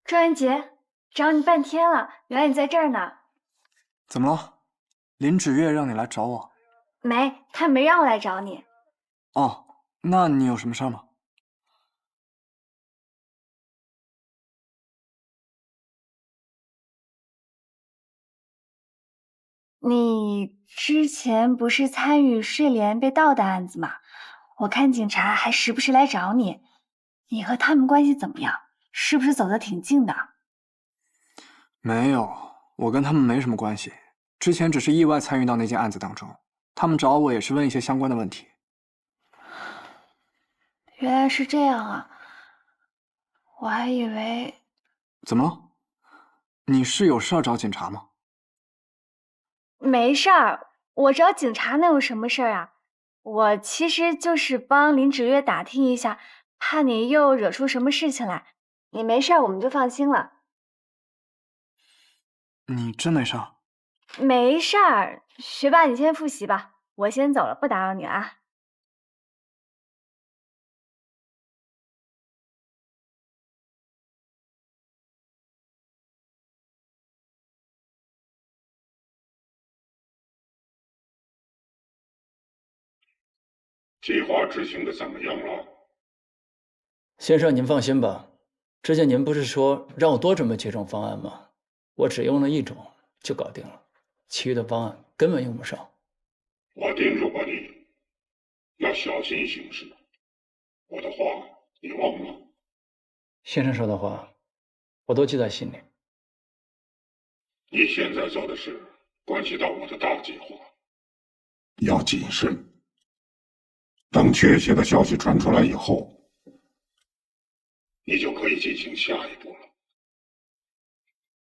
周元杰，找你半天了，原来你在这儿呢。怎么了？林芷月让你来找我？没，他没让我来找你。哦，那你有什么事吗？你之前不是参与睡莲被盗的案子吗？我看警察还时不时来找你，你和他们关系怎么样？是不是走得挺近的？没有，我跟他们没什么关系。之前只是意外参与到那件案子当中，他们找我也是问一些相关的问题。原来是这样啊，我还以为……怎么了？你是有事要找警察吗？没事儿，我找警察能有什么事儿啊？我其实就是帮林芷月打听一下，怕你又惹出什么事情来。你没事儿，我们就放心了。你真没事？没事儿，学霸你先复习吧，我先走了，不打扰你了啊。计划执行的怎么样了？先生，您放心吧，之前您不是说让我多准备几种方案吗？我只用了一种就搞定了，其余的方案根本用不上。我叮嘱过你，要小心行事。我的话你忘了？先生说的话，我都记在心里。你现在做的事关系到我的大计划，要谨慎。等确切的消息传出来以后，你就可以进行下一步了。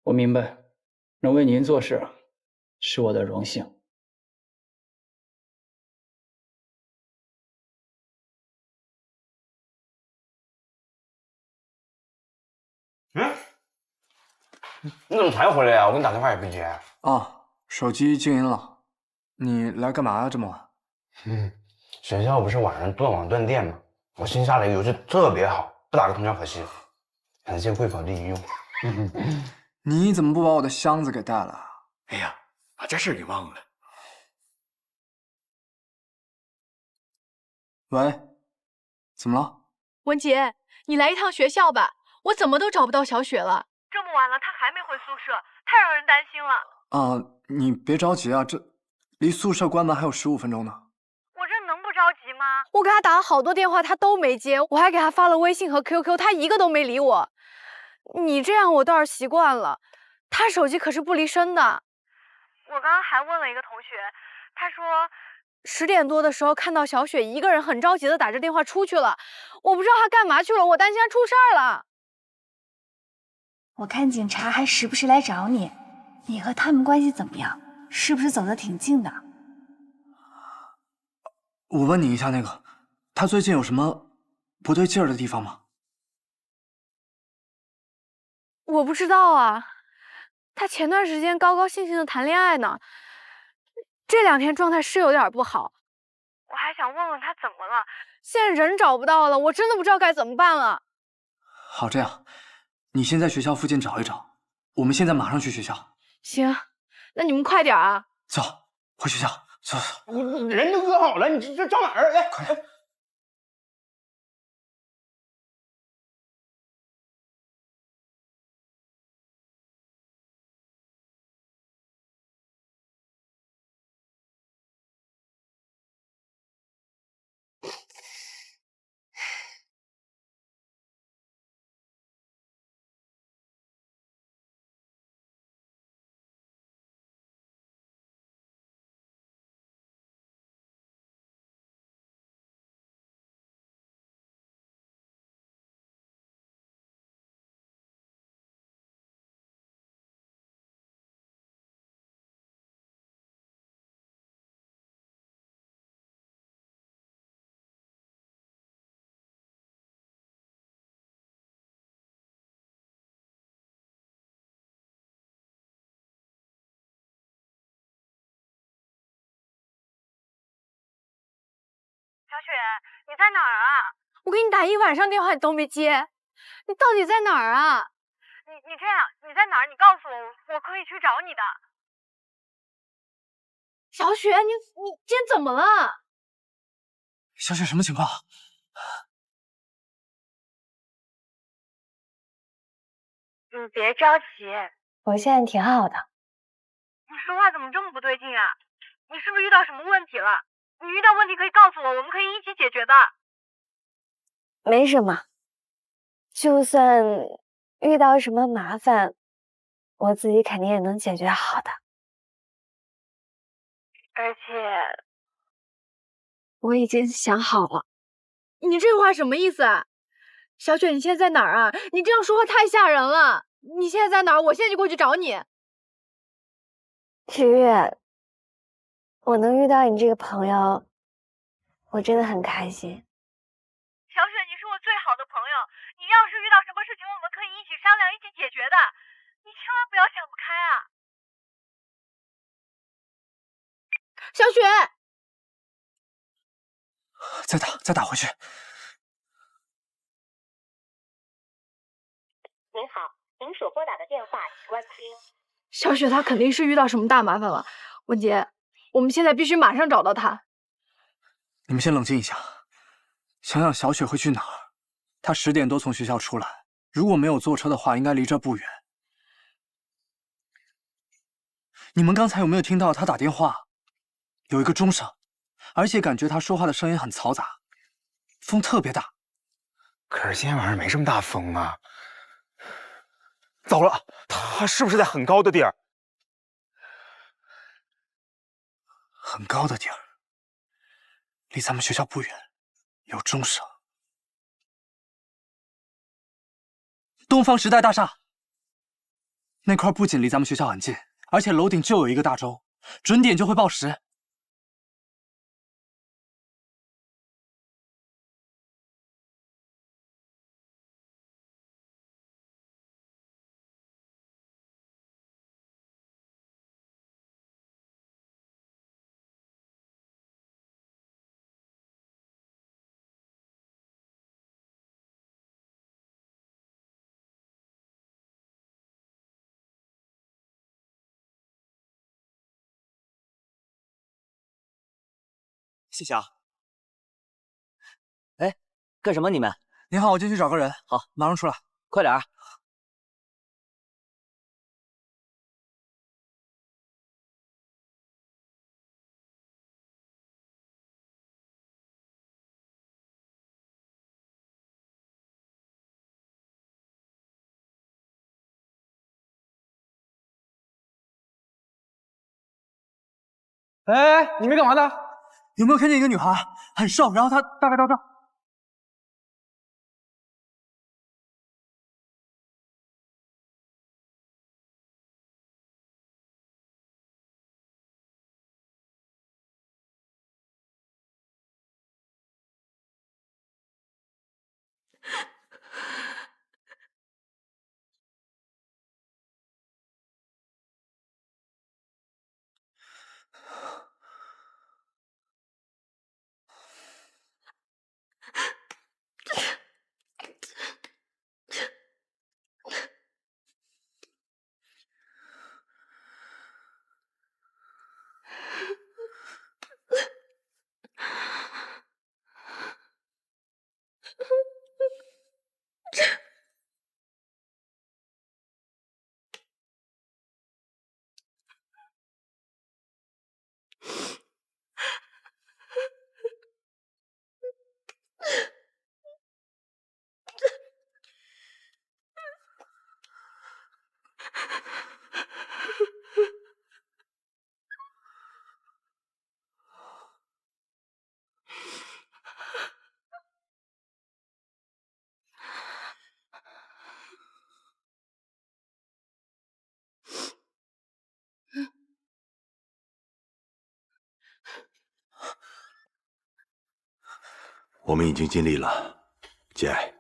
我明白，能为您做事是我的荣幸。你怎么才回来呀？我给你打电话也不接。啊，手机静音了。你来干嘛呀？这么晚？学校不是晚上断网断电吗？我新下了一个游戏特别好，不打个通宵可惜。感谢贵府利用。你怎么不把我的箱子给带了？哎呀，把这事给忘了。喂，怎么了？文杰，你来一趟学校吧，我怎么都找不到小雪了。这么晚了，她还没回宿舍，太让人担心了。啊，你别着急啊，这离宿舍关门还有15分钟呢。我这能不着急吗？我给她打了好多电话，她都没接，我还给她发了微信和 QQ，她一个都没理我。你这样我倒是习惯了，她手机可是不离身的。我刚刚还问了一个同学，他说10点多的时候看到小雪一个人很着急的打着电话出去了，我不知道她干嘛去了，我担心她出事儿了。我看警察还时不时来找你，你和他们关系怎么样？是不是走得挺近的？我问你一下，他最近有什么不对劲儿的地方吗？我不知道啊，他前段时间高高兴兴的谈恋爱呢，这2天状态是有点不好。我还想问问他怎么了，现在人找不到了，我真的不知道该怎么办了。好，这样，你先在学校附近找一找，我们现在马上去学校。行，那你们快点啊！走，回学校，走走。你人都约好了，你这找哪儿？来，快！小雪，你在哪儿啊？我给你打1晚上电话你都没接，你到底在哪儿啊？你这样，你在哪儿？你告诉我，我可以去找你的。小雪，你今天怎么了？小雪，什么情况？你别着急，我现在挺好的。你说话怎么这么不对劲啊？你是不是遇到什么问题了？你遇到问题可以告诉我，我们可以一起解决的。没什么，就算遇到什么麻烦，我自己肯定也能解决好的。而且，我已经想好了。你这话什么意思啊？小雪，你现在在哪儿啊？你这样说话太吓人了。你现在在哪儿？我现在就过去找你。徐月，我能遇到你这个朋友，我真的很开心。小雪，你是我最好的朋友，你要是遇到什么事情，我们可以一起商量，一起解决的。你千万不要想不开啊！小雪，再打回去。您好，您所拨打的电话已关机。小雪她肯定是遇到什么大麻烦了。文杰，我们现在必须马上找到她。你们先冷静一下，想想小雪会去哪儿。她10点多从学校出来，如果没有坐车的话，应该离这不远。你们刚才有没有听到她打电话？有一个钟声，而且感觉她说话的声音很嘈杂，风特别大。可是今天晚上没这么大风啊。糟了，他是不是在很高的地儿？很高的地儿，离咱们学校不远，有钟声。东方时代大厦那块不仅离咱们学校很近，而且楼顶就有一个大钟，准点就会报时。谢谢啊。哎，干什么你们？你好，我进去找个人。好，马上出来。快点儿。哎，你们干嘛呢？有没有看见一个女孩，很瘦，然后她大概到这儿。我们已经尽力了，节哀。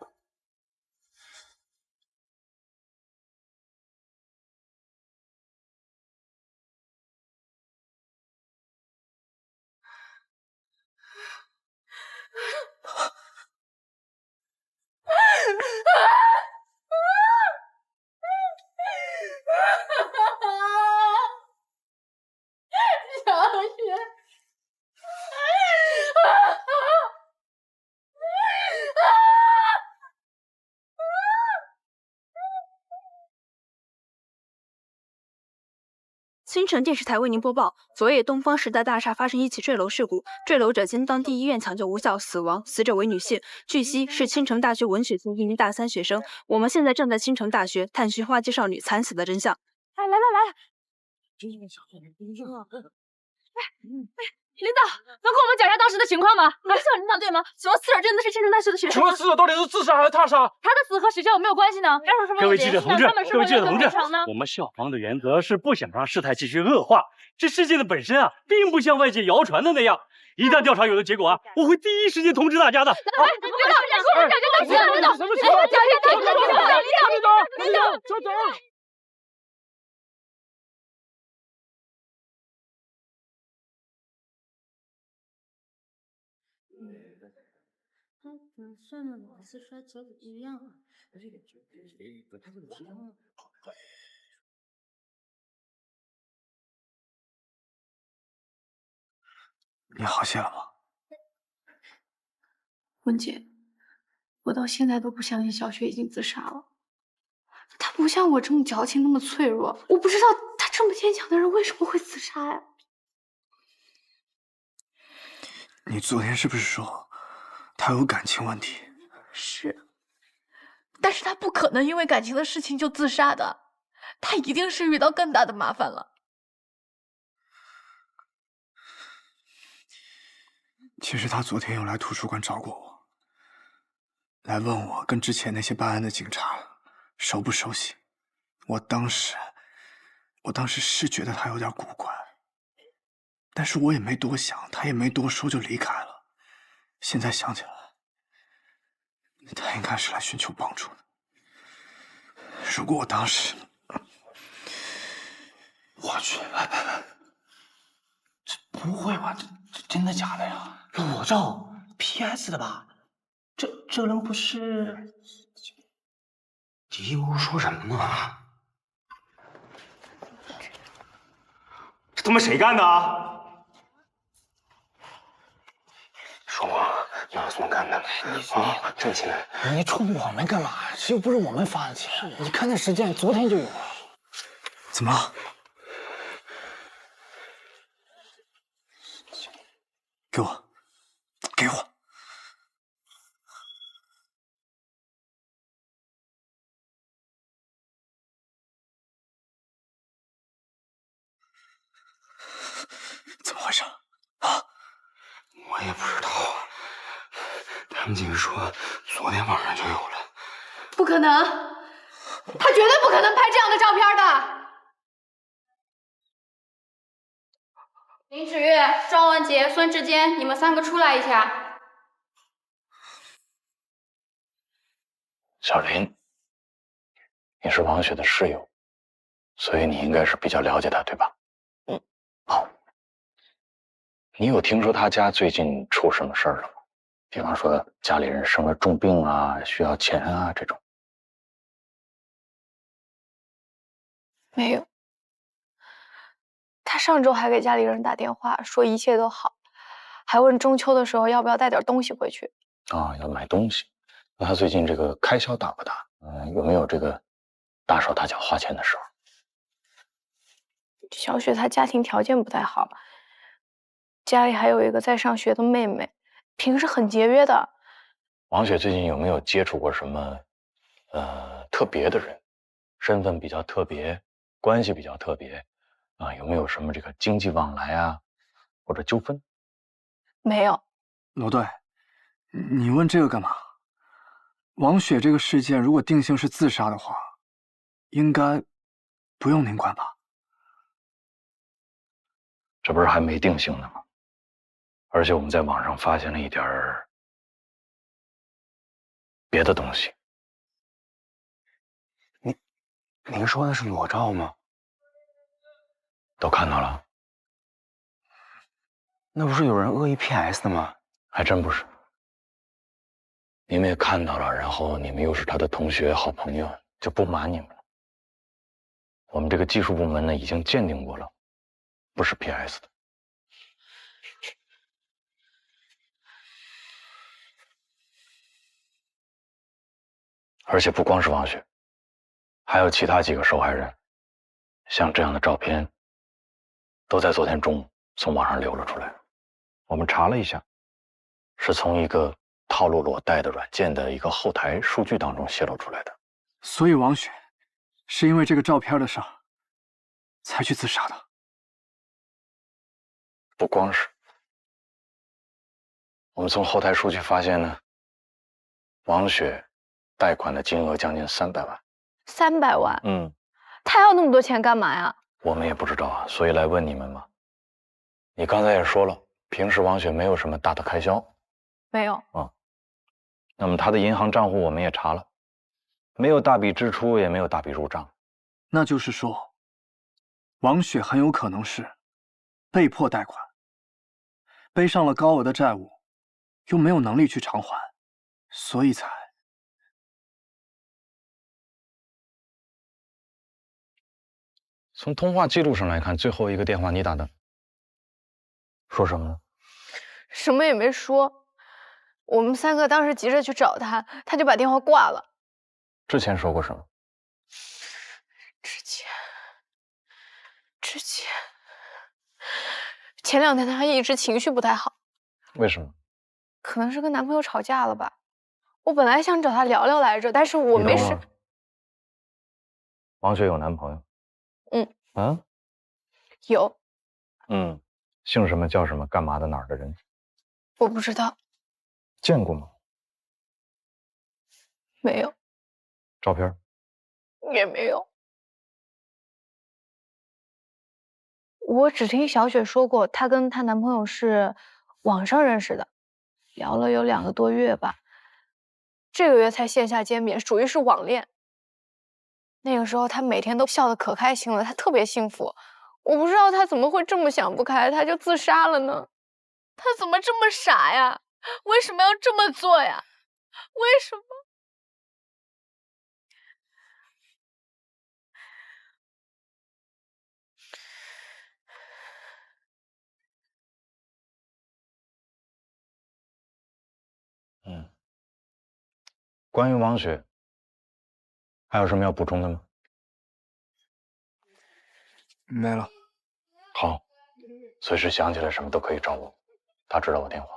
新城电视台为您播报：昨夜东方时代大厦发生一起坠楼事故，坠楼者经当地医院抢救无效死亡，死者为女性，据悉是青城大学文学系一名大3学生。我们现在正在青城大学探寻花季少女惨死的真相。来，领导，能跟我们讲一下当时的情况吗？你们校领导对吗？死亡死者真的是青城大学的学生请问死者到底是自杀还是他杀？他的死和学校有没有关系呢？各位记者同志，呢？我们校方的原则是不想让事态继续恶化。这事件的本身啊，并不像外界谣传的那样。一旦调查有了结果啊，我会第一时间通知大家的。领导，领导，什么情况？领导，走。算了，老是摔跤一样。你好些了吗？文姐，我到现在都不相信小雪已经自杀了。她不像我这么矫情，那么脆弱。我不知道她这么坚强的人为什么会自杀呀？你昨天是不是说她有感情问题？是，但是她不可能因为感情的事情就自杀的，她一定是遇到更大的麻烦了。其实她昨天有来图书馆找过我，来问我跟之前那些办案的警察熟不熟悉。我当时是觉得她有点古怪，但是我也没多想，她也没多说就离开了。现在想起来，她应该是来寻求帮助的。如果我当时，我去，这不会吧？这真的假的呀？裸照 PS 的吧？这人不是？迪欧说什么呢？这他妈谁干的啊？说我老宋干的，你站起来！你冲我们干嘛？这又不是我们发的钱。你看那时间，昨天就有了。怎么了？给我！怎么回事啊？我也不知道啊。他们几个说昨天晚上就有了。不可能，他绝对不可能拍这样的照片的。林芷月、庄文杰、孙志坚，你们3个出来一下。小林，你是王雪的室友，所以你应该是比较了解她，对吧？嗯。好。你有听说她家最近出什么事儿了吗？比方说家里人生了重病啊，需要钱啊这种。没有。他上周还给家里人打电话，说一切都好，还问中秋的时候要不要带点东西回去。啊，要买东西。那他最近这个开销大不大？有没有这个大手大脚花钱的时候？小雪她家庭条件不太好，家里还有一个在上学的妹妹，平时很节约的。王雪最近有没有接触过什么特别的人，身份比较特别，关系比较特别啊？有没有什么这个经济往来啊，或者纠纷？没有。罗队，你问这个干嘛？王雪这个事件如果定性是自杀的话，应该不用您管吧？这不是还没定性呢吗？而且我们在网上发现了一点别的东西。您说的是裸照吗？都看到了？那不是有人恶意 PS 的吗？还真不是。你们也看到了，然后你们又是他的同学、好朋友，就不瞒你们了。我们这个技术部门呢，已经鉴定过了，不是 PS 的。而且不光是王雪，还有其他几个受害人，像这样的照片都在昨天中午从网上流了出来。我们查了一下，是从一个套路裸贷的软件的一个后台数据当中泄露出来的。所以王雪是因为这个照片的事儿才去自杀的。不光是，我们从后台数据发现呢，王雪贷款的金额将近300万。300万？嗯，他要那么多钱干嘛呀？我们也不知道啊，所以来问你们嘛。你刚才也说了，平时王雪没有什么大的开销。没有。啊，那么她的银行账户我们也查了，没有大笔支出，也没有大笔入账。那就是说，王雪很有可能是被迫贷款，背上了高额的债务，又没有能力去偿还，所以才……从通话记录上来看，最后一个电话你打的，说什么呢？什么也没说。我们3个当时急着去找他，他就把电话挂了。之前说过什么？之前前2天他一直情绪不太好。为什么？可能是跟男朋友吵架了吧。我本来想找他聊聊来着，但是我没事。王雪有男朋友？啊？有。姓什么叫什么干嘛的哪儿的人？我不知道。见过吗？没有。照片？也没有。我只听小雪说过，她跟她男朋友是网上认识的，聊了有2个多月吧，这个月才线下见面，属于是网恋。那个时候她每天都笑得可开心了，她特别幸福。我不知道她怎么会这么想不开，她就自杀了呢？她怎么这么傻呀？为什么要这么做呀？为什么？关于王雪，还有什么要补充的吗？没了。好，随时想起来什么都可以找我，他知道我电话。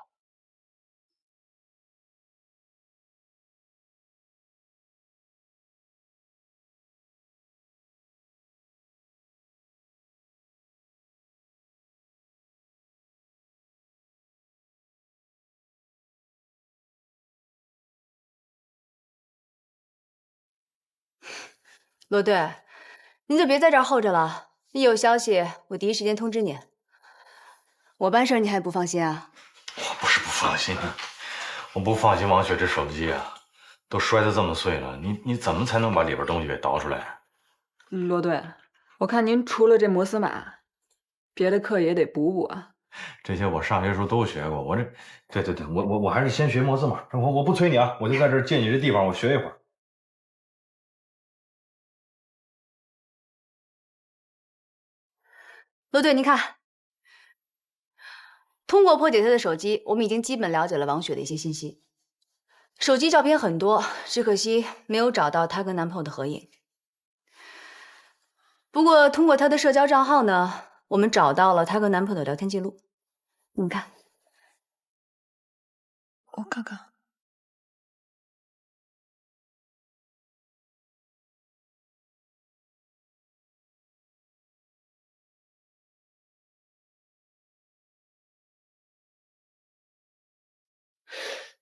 罗队，您就别在这儿候着了，一有消息我第一时间通知您。我办事你还不放心啊？我不是不放心，我不放心王雪这手机啊，都摔得这么碎了，你怎么才能把里边东西给倒出来？罗队，我看您除了这摩斯码，别的课也得补补啊。这些我上学时候都学过，对，我还是先学摩斯码。我不催你啊，我就在这儿借你这地方，我学一会儿。罗队，您看，通过破解他的手机，我们已经基本了解了王雪的一些信息。手机照片很多，只可惜没有找到她跟男朋友的合影。不过通过她的社交账号呢，我们找到了她跟男朋友的聊天记录。你看，我看看。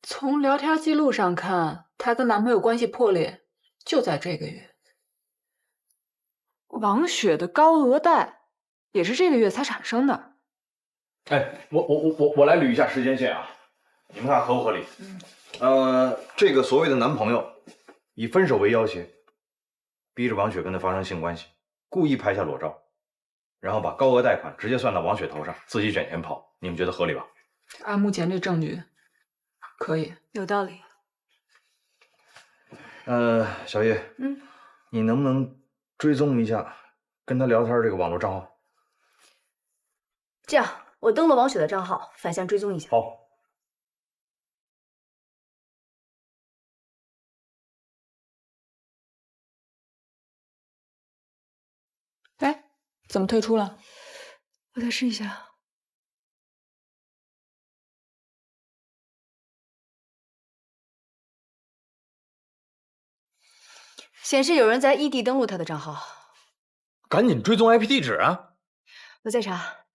从聊天记录上看，她跟男朋友关系破裂就在这个月。王雪的高额贷也是这个月才产生的。哎，我来捋一下时间线啊，你们看合不合理？这个所谓的男朋友，以分手为要挟，逼着王雪跟他发生性关系，故意拍下裸照，然后把高额贷款直接算到王雪头上，自己卷钱跑，你们觉得合理吧？按目前这证据，可以，有道理。小叶，你能不能追踪一下跟他聊天这个网络账号？这样，我登录王雪的账号，反向追踪一下。好。哎，怎么退出了？我再试一下。显示有人在异地登录他的账号，赶紧追踪 IP 地址啊！我在查。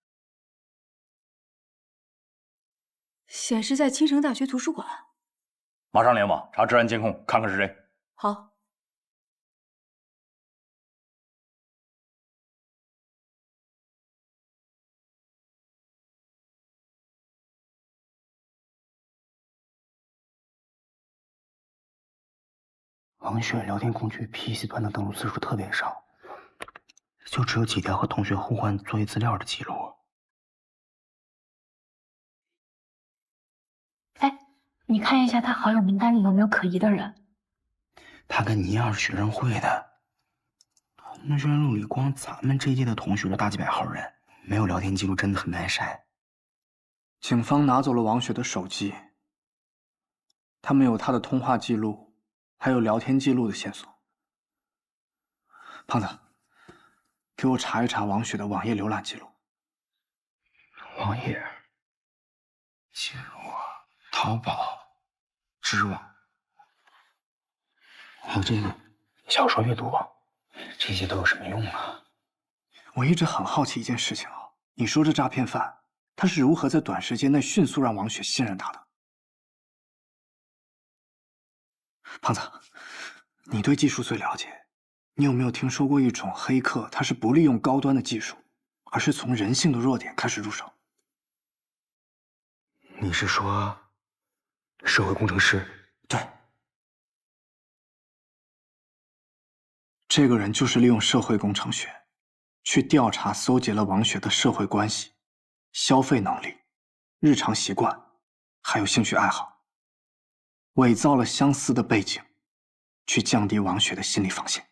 显示在青城大学图书馆。马上联网查治安监控，看看是谁。好。王雪聊天工具 PC 端的登录次数特别少，就只有几条和同学互换作业资料的记录。哎，你看一下他好友名单里有没有可疑的人。他跟你一样是学生会的，同学录里光咱们这届的同学就大几百号人，没有聊天记录真的很难筛。警方拿走了王雪的手机，他们有她的通话记录。还有聊天记录的线索。胖子，给我查一查王雪的网页浏览记录。网页记录啊，淘宝、知网，还有这个小说阅读网，这些都有什么用啊？我一直很好奇一件事情啊，你说这诈骗犯他是如何在短时间内迅速让王雪信任他的？胖子，你对技术最了解，你有没有听说过一种黑客，他是不利用高端的技术，而是从人性的弱点开始入手？你是说社会工程师？对，这个人就是利用社会工程学，去调查、搜集了王雪的社会关系、消费能力、日常习惯，还有兴趣爱好。伪造了相似的背景，去降低王雪的心理防线。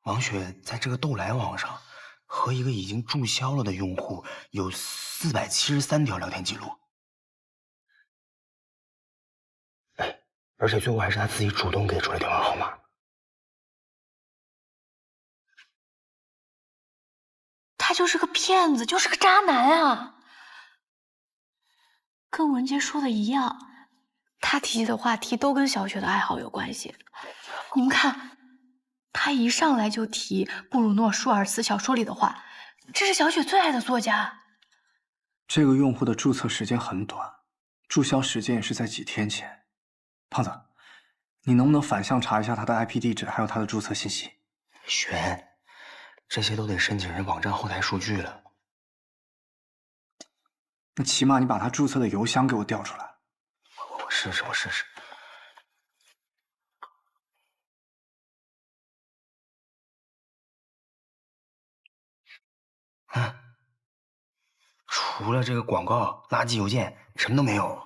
王雪在这个斗来网上和一个已经注销了的用户有473条聊天记录，而且最后还是他自己主动给出了电话号码。他就是个骗子，就是个渣男啊！跟文杰说的一样，他提起的话题都跟小雪的爱好有关系。你们看，他一上来就提布鲁诺·舒尔茨小说里的话，这是小雪最爱的作家。这个用户的注册时间很短，注销时间也是在几天前。胖子，你能不能反向查一下他的 IP 地址，还有他的注册信息？悬，这些都得申请人网站后台数据了。那起码你把他注册的邮箱给我调出来。我试试。除了这个广告、垃圾邮件，什么都没有。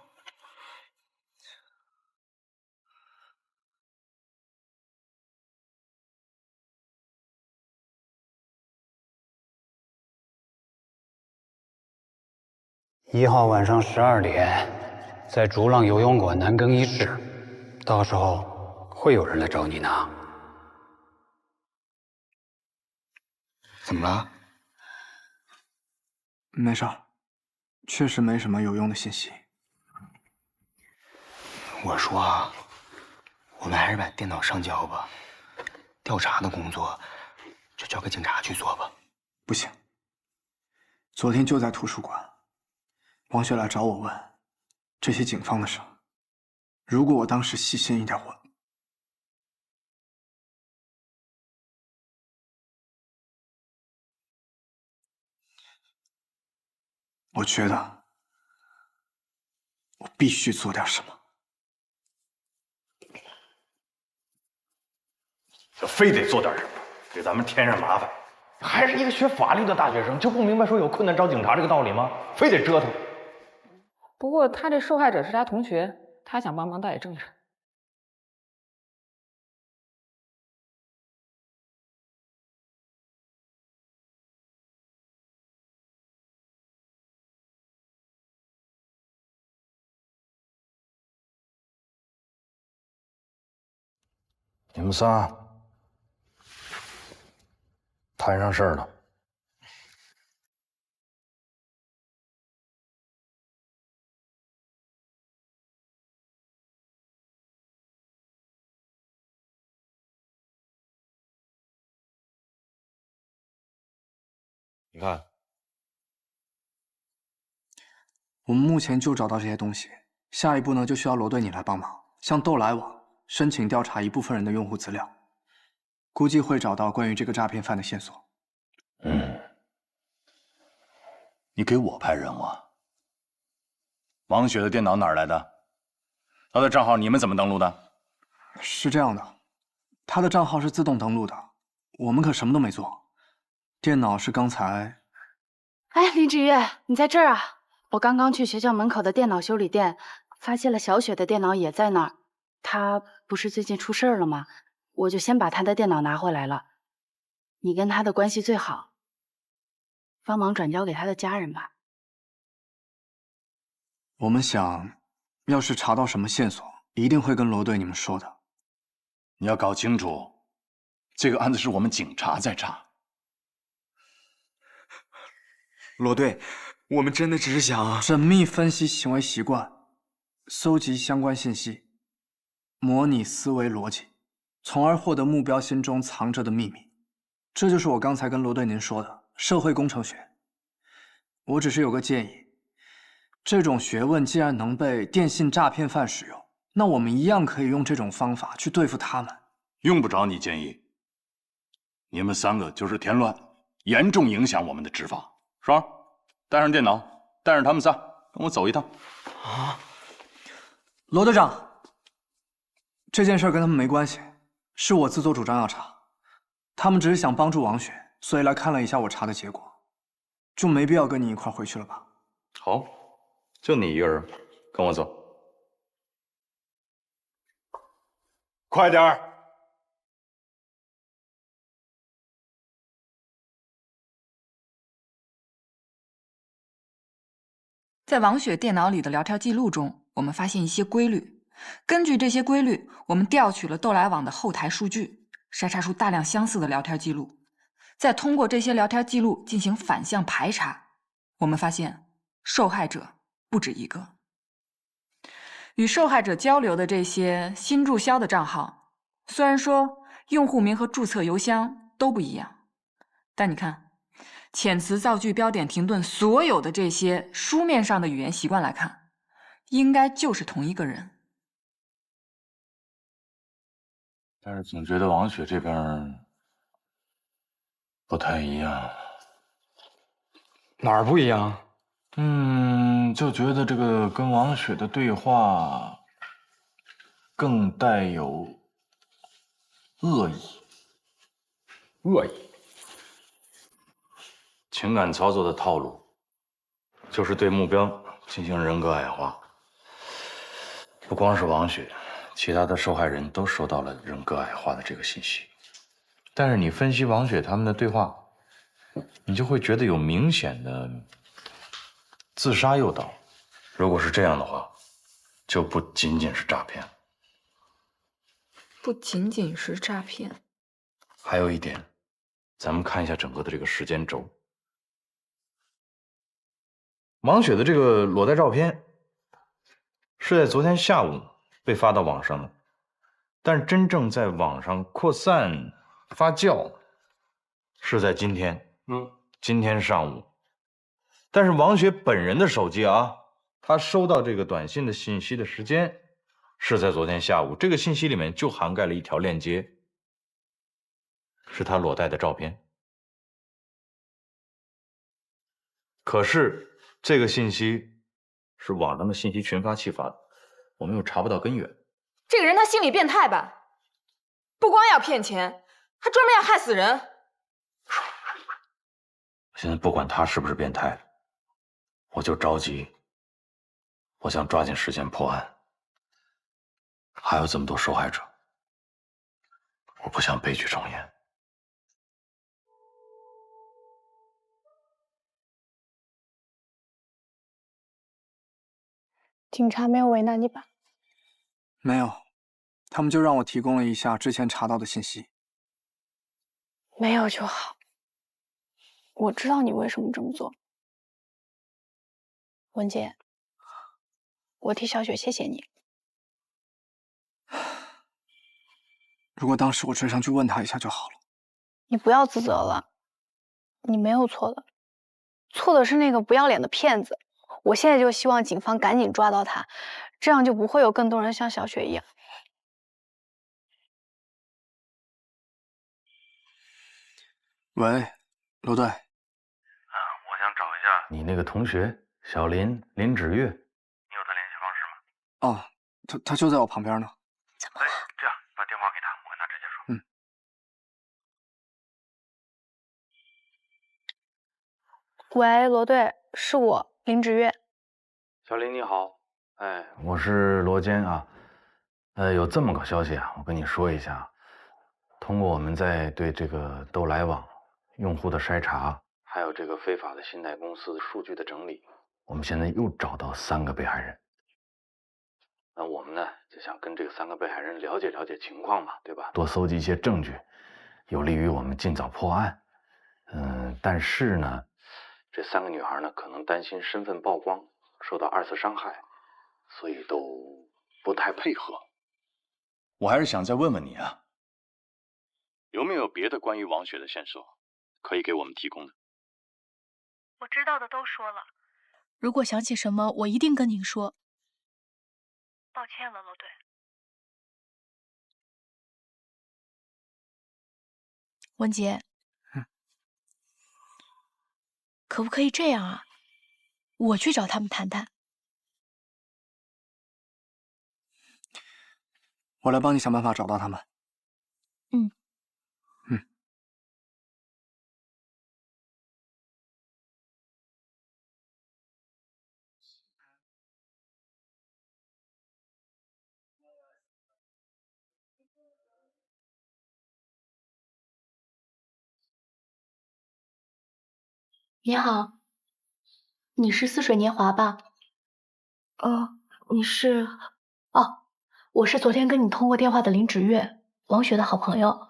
1号晚上12点，在逐浪游泳馆男更衣室，到时候会有人来找你拿。怎么了？没事儿，确实没什么有用的信息。我说啊，我们还是把电脑上交吧，调查的工作就交给警察去做吧。不行，昨天就在图书馆。王雪来找我问这些警方的事，如果我当时细心一点，我觉得我必须做点什么。就非得做点什么，给咱们添上麻烦。还是一个学法律的大学生，就不明白说有困难找警察这个道理吗？非得折腾。不过他这受害者是他同学，他想帮忙倒也正常。你们仨摊上事儿了。你看，我们目前就找到这些东西，下一步呢就需要罗队你来帮忙，向斗来网申请调查一部分人的用户资料，估计会找到关于这个诈骗犯的线索。你给我派任务啊？王雪的电脑哪儿来的？她的账号你们怎么登录的？是这样的，她的账号是自动登录的，我们可什么都没做。电脑是刚才……哎，林芷月，你在这儿啊？我刚刚去学校门口的电脑修理店，发现了小雪的电脑也在那儿。她不是最近出事了吗？我就先把她的电脑拿回来了。你跟她的关系最好，帮忙转交给她的家人吧。我们想，要是查到什么线索，一定会跟罗队你们说的。你要搞清楚，这个案子是我们警察在查。罗队，我们真的只是想缜密分析行为习惯，搜集相关信息，模拟思维逻辑，从而获得目标心中藏着的秘密。这就是我刚才跟罗队您说的社会工程学。我只是有个建议，这种学问既然能被电信诈骗犯使用，那我们一样可以用这种方法去对付他们。用不着你建议，你们3个就是添乱，严重影响我们的执法。双儿，带上电脑，带上他们仨，跟我走一趟。啊，罗队长，这件事跟他们没关系，是我自作主张要查，他们只是想帮助王雪，所以来看了一下我查的结果，就没必要跟你一块回去了吧？好，就你一个人，跟我走。快点儿！在王雪电脑里的聊天记录中，我们发现一些规律。根据这些规律，我们调取了斗来网的后台数据，筛查出大量相似的聊天记录。再通过这些聊天记录进行反向排查，我们发现受害者不止一个。与受害者交流的这些新注销的账号，虽然说用户名和注册邮箱都不一样，但你看，遣词造句、标点停顿，所有的这些书面上的语言习惯来看，应该就是同一个人。但是总觉得王雪这边不太一样。哪儿不一样？就觉得这个跟王雪的对话更带有恶意。恶意。情感操作的套路，就是对目标进行人格矮化。不光是王雪，其他的受害人都收到了人格矮化的这个信息。但是你分析王雪他们的对话，你就会觉得有明显的自杀诱导。如果是这样的话，就不仅仅是诈骗。不仅仅是诈骗。还有一点，咱们看一下整个的这个时间轴。王雪的这个裸贷照片是在昨天下午被发到网上的，但是真正在网上扩散发酵是在今天，今天上午。但是王雪本人的手机啊，她收到这个短信的信息的时间是在昨天下午，这个信息里面就涵盖了一条链接，是她裸贷的照片。可是这个信息是网上的信息群发器发的，我们又查不到根源。这个人他心理变态吧？不光要骗钱，还专门要害死人。现在不管他是不是变态，我就着急，我想抓紧时间破案。还有这么多受害者，我不想悲剧重演。警察没有为难你吧？没有，他们就让我提供了一下之前查到的信息。没有就好。我知道你为什么这么做，文杰，我替小雪谢谢你。如果当时我追上去问他一下就好了。你不要自责了，你没有错的，错的是那个不要脸的骗子。我现在就希望警方赶紧抓到他，这样就不会有更多人像小雪一样。喂，罗队。我想找一下你那个同学小林芷月，你有他联系方式吗？哦，他就在我旁边呢。怎么了？这样，把电话给他，我跟他直接说。喂，罗队，是我芷月。小林你好，我是罗坚啊。有这么个消息啊，我跟你说一下。通过我们在对这个斗来网用户的筛查，还有这个非法的信贷公司数据的整理，我们现在又找到3个被害人。那我们呢就想跟这个3个被害人了解了解情况嘛，对吧？多搜集一些证据，有利于我们尽早破案。但是呢，这3个女孩呢可能担心身份曝光，受到2次伤害，所以都不太配合。我还是想再问问你啊，有没有别的关于王雪的线索可以给我们提供的？我知道的都说了，如果想起什么，我一定跟您说。抱歉了，罗队。文杰，可不可以这样啊？我去找他们谈谈。我来帮你想办法找到他们。你好，你是似水年华吧？你是？哦，我是昨天跟你通过电话的芷月，王雪的好朋友。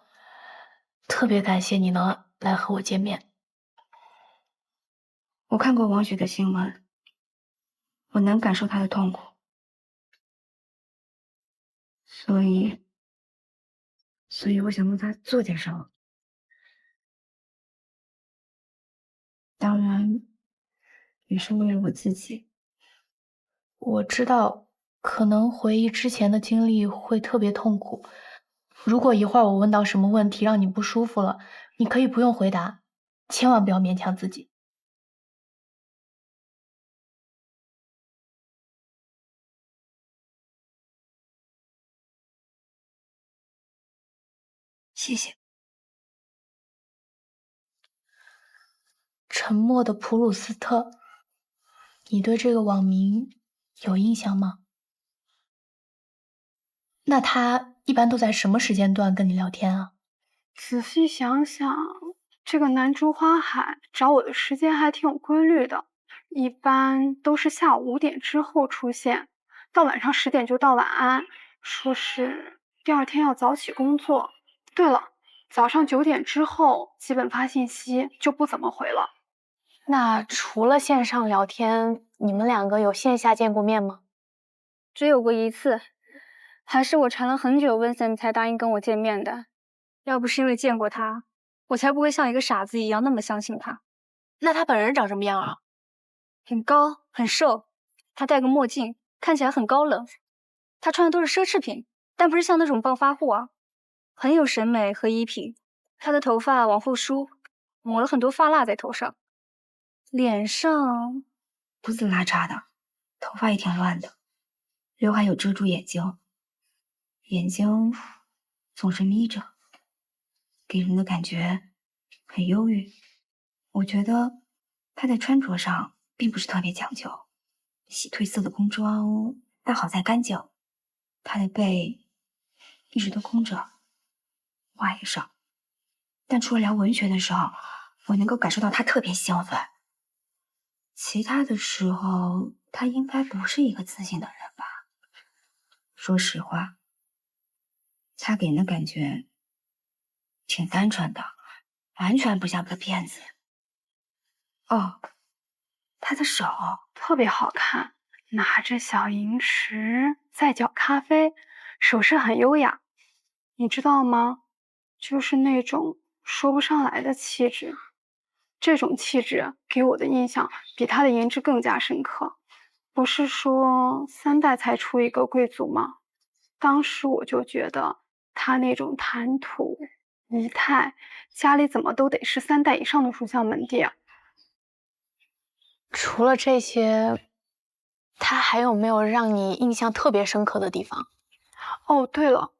特别感谢你能来和我见面。我看过王雪的新闻，我能感受她的痛苦，所以我想帮她做点什么。当然，也是为了我自己。我知道，可能回忆之前的经历会特别痛苦。如果一会儿我问到什么问题让你不舒服了，你可以不用回答，千万不要勉强自己。谢谢。沉默的普鲁斯特，你对这个网名有印象吗？那他一般都在什么时间段跟你聊天啊？仔细想想，这个南珠花海找我的时间还挺有规律的，一般都是下午5点之后出现，到晚上10点就道晚安，说是第2天要早起工作。对了，早上9点之后基本发信息就不怎么回了。那除了线上聊天，你们2个有线下见过面吗？只有过1次，还是我缠了很久Vincent才答应跟我见面的。要不是因为见过他，我才不会像一个傻子一样那么相信他。那他本人长什么样啊？很高，很瘦，他戴个墨镜，看起来很高冷。他穿的都是奢侈品，但不是像那种暴发户啊，很有审美和衣品。他的头发往后梳，抹了很多发蜡在头上，脸上胡子拉碴的，头发也挺乱的，刘海有遮住眼睛，眼睛总是眯着，给人的感觉很忧郁。我觉得他在穿着上并不是特别讲究，洗褪色的工装，但好在干净。他的背一直都空着，话也少，但除了聊文学的时候，我能够感受到他特别兴奋。其他的时候，他应该不是一个自信的人吧？说实话，他给人的感觉挺单纯的，完全不像个骗子。哦，他的手特别好看，拿着小银匙在搅咖啡，手势很优雅。你知道吗？就是那种说不上来的气质。这种气质给我的印象比他的颜值更加深刻。不是说3代才出一个贵族吗？当时我就觉得他那种谈吐仪态，家里怎么都得是3代以上的书香门第啊。除了这些，他还有没有让你印象特别深刻的地方？哦，对了，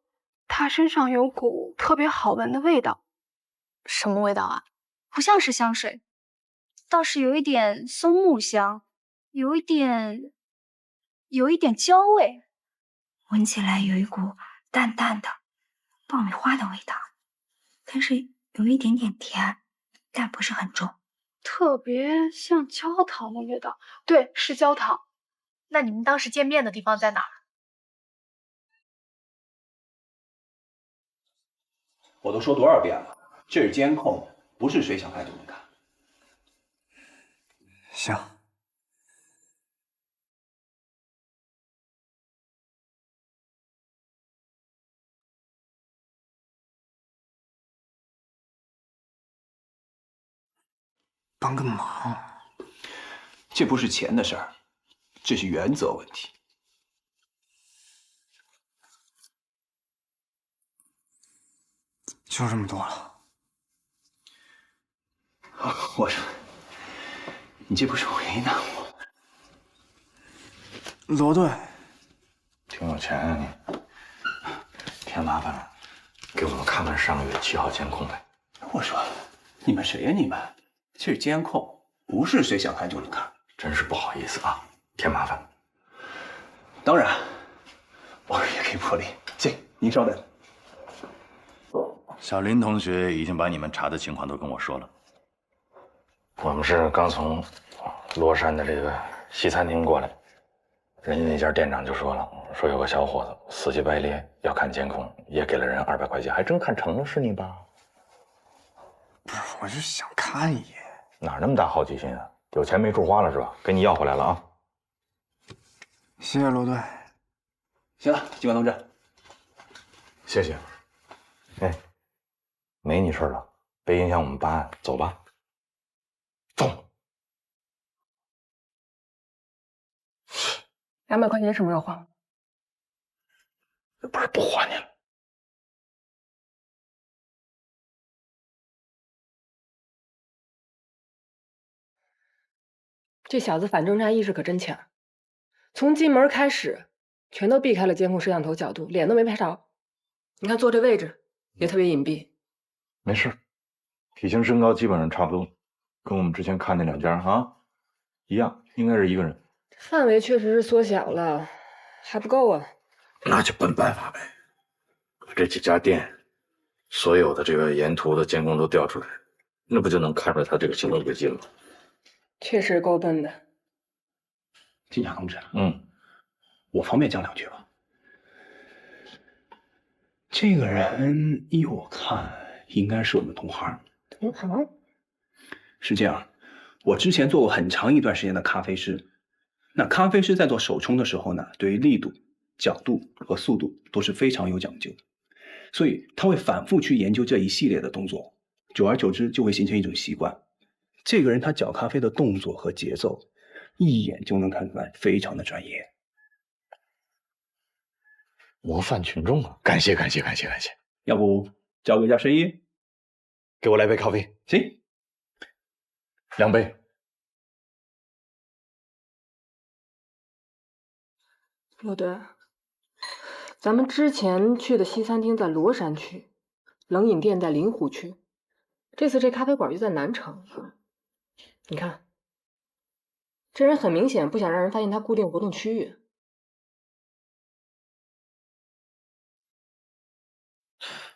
他身上有股特别好闻的味道。什么味道啊？不像是香水，倒是有一点松木香，有一点焦味，闻起来有一股淡淡的爆米花的味道，但是有一点点甜，但不是很重。特别像焦糖的味道。对，是焦糖。那你们当时见面的地方在哪儿？我都说多少遍了，这是监控，不是谁想看就能看。行。帮个忙，这不是钱的事儿，这是原则问题。就这么多了。我说，你这不是为难我？罗队，挺有钱啊你！添麻烦了，给我们看看上个月7号监控呗。我说，你们谁呀你们？这是监控，不是谁想看就能看。真是不好意思啊，添麻烦。当然，我也可以破例。行，您稍等。小林同学已经把你们查的情况都跟我说了。我们是刚从罗山的这个西餐厅过来，人家那家店长就说了，说有个小伙子死乞白咧要看监控，也给了人200块钱，还真看成了，是你吧？不是，我就想看一眼。哪那么大好奇心啊？有钱没处花了是吧？给你要回来了啊！谢谢罗队。行了，警官同志，谢谢。哎，没你事了，别影响我们办案，走吧。走。200块钱什么时候还？不是不还你了。这小子反侦查意识可真强，从进门开始，全都避开了监控摄像头角度，脸都没拍着。你看坐这位置也特别隐蔽。没事，体型身高基本上差不多，跟我们之前看那2家啊一样，应该是一个人。范围确实是缩小了，还不够啊。那就奔办法呗，把这几家店所有的这个沿途的监控都调出来，那不就能看出来他这个行动轨迹了吗？确实够笨的。警察同志，我方便讲2句吧。这个人依我看，应该是我们同行。同行？是这样，我之前做过很长一段时间的咖啡师。那咖啡师在做手冲的时候呢，对于力度、角度和速度都是非常有讲究的，所以他会反复去研究这一系列的动作，久而久之就会形成一种习惯。这个人他搅咖啡的动作和节奏，一眼就能看出来，非常的专业。模范群众啊！感谢感谢感谢感谢！要不交给一下生意，给我来杯咖啡。行，2杯。罗队，咱们之前去的西餐厅在罗山区，冷饮店在临湖区，这次这咖啡馆就在南城。你看，这人很明显不想让人发现他固定活动区域。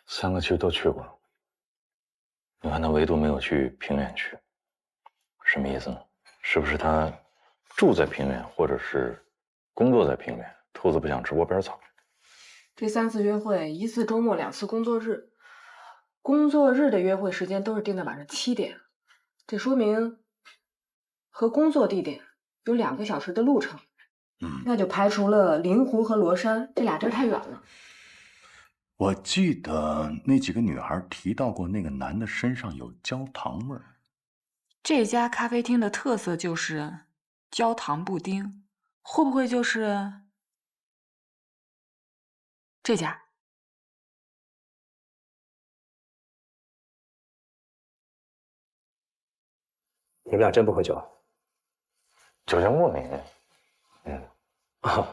3个区都去过了，你看他唯独没有去平原区，什么意思呢？是不是他住在平原，或者是工作在平原？兔子不想吃窝边草。这3次约会，1次周末，2次工作日。工作日的约会时间都是定在晚上7点，这说明和工作地点有2个小时的路程。那就排除了临湖和罗山这俩地儿太远了。我记得那几个女孩提到过，那个男的身上有焦糖味儿。这家咖啡厅的特色就是焦糖布丁，会不会就是这家？你们俩真不喝酒？酒精过敏。哦，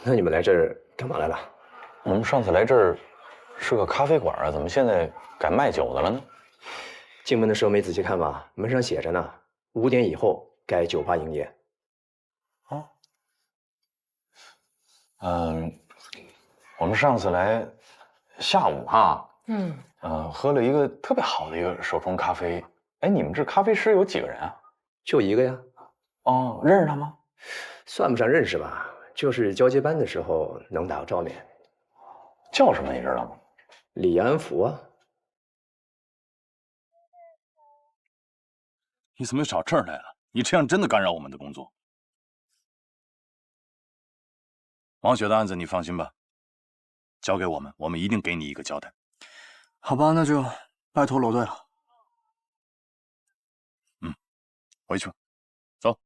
那你们来这儿干嘛来了？我们上次来这儿是个咖啡馆啊，怎么现在改卖酒的了呢？进门的时候没仔细看吧？门上写着呢，5点以后该酒吧营业。我们上次来下午哈，喝了一个特别好的一个手冲咖啡。哎，你们这咖啡师有几个人啊？就1个呀。哦，认识他吗？算不上认识吧，就是交接班的时候能打个照面。叫什么你知道吗？李安福啊。你怎么又找这儿来了？你这样真的干扰我们的工作。王雪的案子你放心吧，交给我们，我们一定给你一个交代。好吧，那就拜托罗队了。回去吧，走。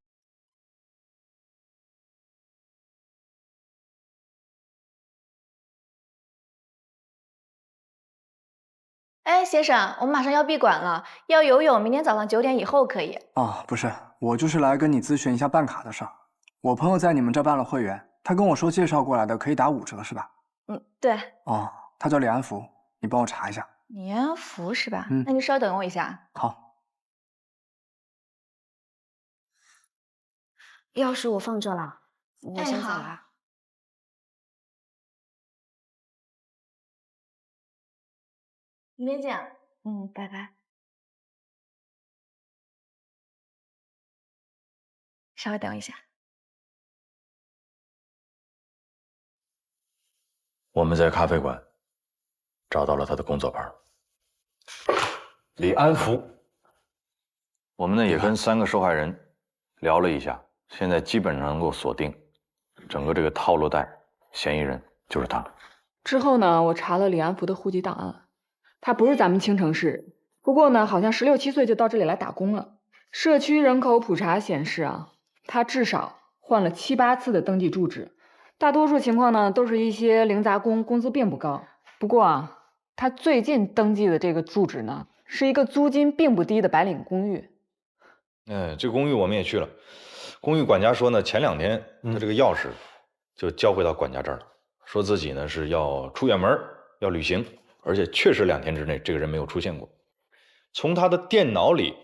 哎，先生，我们马上要闭馆了，要游泳，明天早上9点以后可以。啊，不是，我就是来跟你咨询一下办卡的事儿。我朋友在你们这办了会员，他跟我说介绍过来的可以打5折，是吧？对。哦，他叫李安福，你帮我查一下。李安福是吧？那你稍等我一下。好。钥匙我放这了，我先走了。明天见。拜拜。稍微等我一下。我们在咖啡馆找到了他的工作班，李安福。我们呢也跟3个受害人聊了一下，现在基本上能够锁定整个这个套路贷嫌疑人就是他。之后呢，我查了李安福的户籍档案，他不是咱们青城市人，不过呢，好像16、17岁就到这里来打工了。社区人口普查显示啊，他至少换了7、8次的登记住址，大多数情况呢都是一些零杂工，工资并不高。不过啊，他最近登记的这个住址呢，是一个租金并不低的白领公寓。这个公寓我们也去了，公寓管家说呢，前2天他这个钥匙就交回到管家这儿了，说自己呢是要出远门，要旅行，而且确实2天之内这个人没有出现过。从他的电脑里，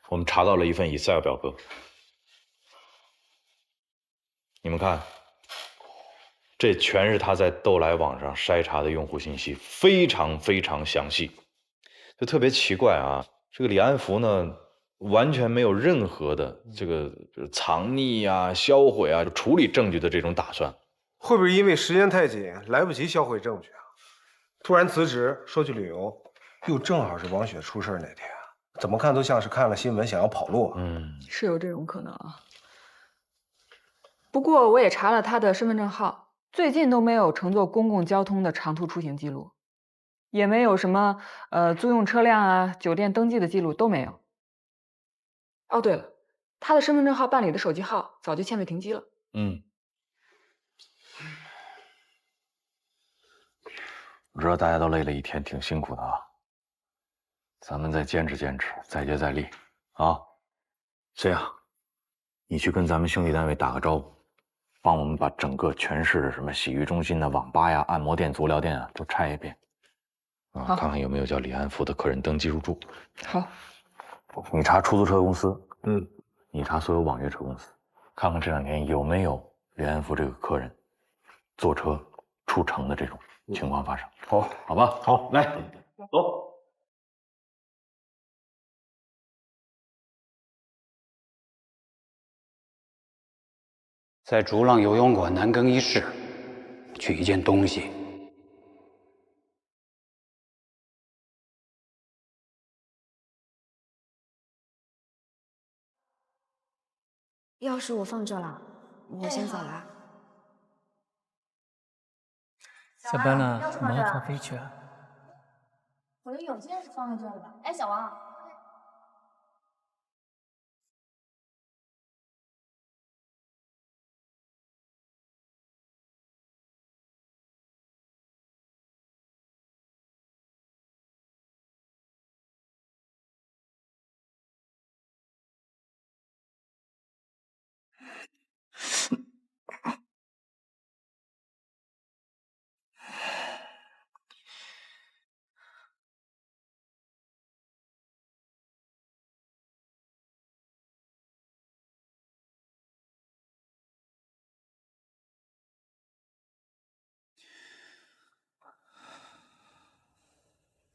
我们查到了一份 Excel 表格，你们看，这全是他在斗来网上筛查的用户信息，非常非常详细。就特别奇怪啊，这个李安福呢，完全没有任何的这个藏匿啊、销毁啊、处理证据的这种打算。会不会因为时间太紧，来不及销毁证据啊？突然辞职说去旅游，又正好是王雪出事那天，怎么看都像是看了新闻想要跑路。是有这种可能啊。不过我也查了他的身份证号，最近都没有乘坐公共交通的长途出行记录，也没有什么租用车辆啊、酒店登记的记录都没有。哦，对了，他的身份证号办理的手机号早就欠费停机了。我知道大家都累了一天，挺辛苦的啊。咱们再坚持坚持，再接再厉啊！这样，你去跟咱们兄弟单位打个招呼，帮我们把整个全市的什么洗浴中心呐、网吧呀、按摩店、足疗店啊都拆一遍啊，看看有没有叫李安福的客人登记入住。好，你查出租车公司，你查所有网约车公司，看看这2天有没有李安福这个客人坐车出城的这种情况发生。好吧，好，来，走。在逐浪游泳馆男更衣室，取一件东西。钥匙我放这了，我先走了。下班了，我们喝咖啡去啊。我的邮件是放在这里的。哎，小王。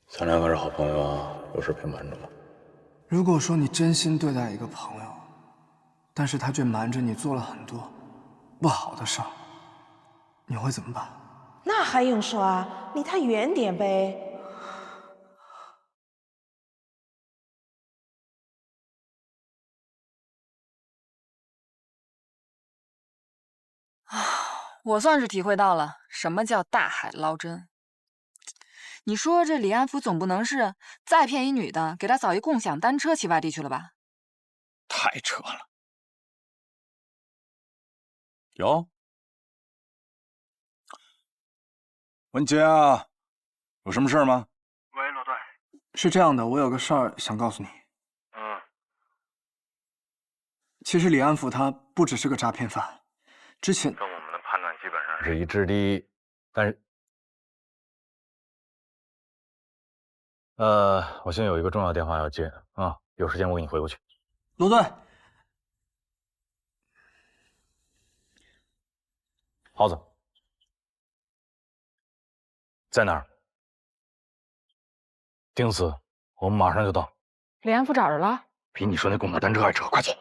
咱两个是好朋友啊，有事别瞒着我。如果说你真心对待一个朋友，但是他却瞒着你做了很多不好的事儿，你会怎么办？那还用说啊？离他远点呗。我算是体会到了什么叫大海捞针。你说这李安福总不能是再骗一女的，给他扫一共享单车骑外地去了吧？太扯了。有，文杰啊，有什么事吗？喂，罗队，是这样的，我有个事儿想告诉你。其实李安福他不只是个诈骗犯，之前跟我们的判断基本上是一致的，但是，我现在有一个重要电话要接啊，有时间我给你回过去。罗队，耗子在哪儿？丁死，我们马上就到。李安福找着了，比你说那共享单车还扯，快走！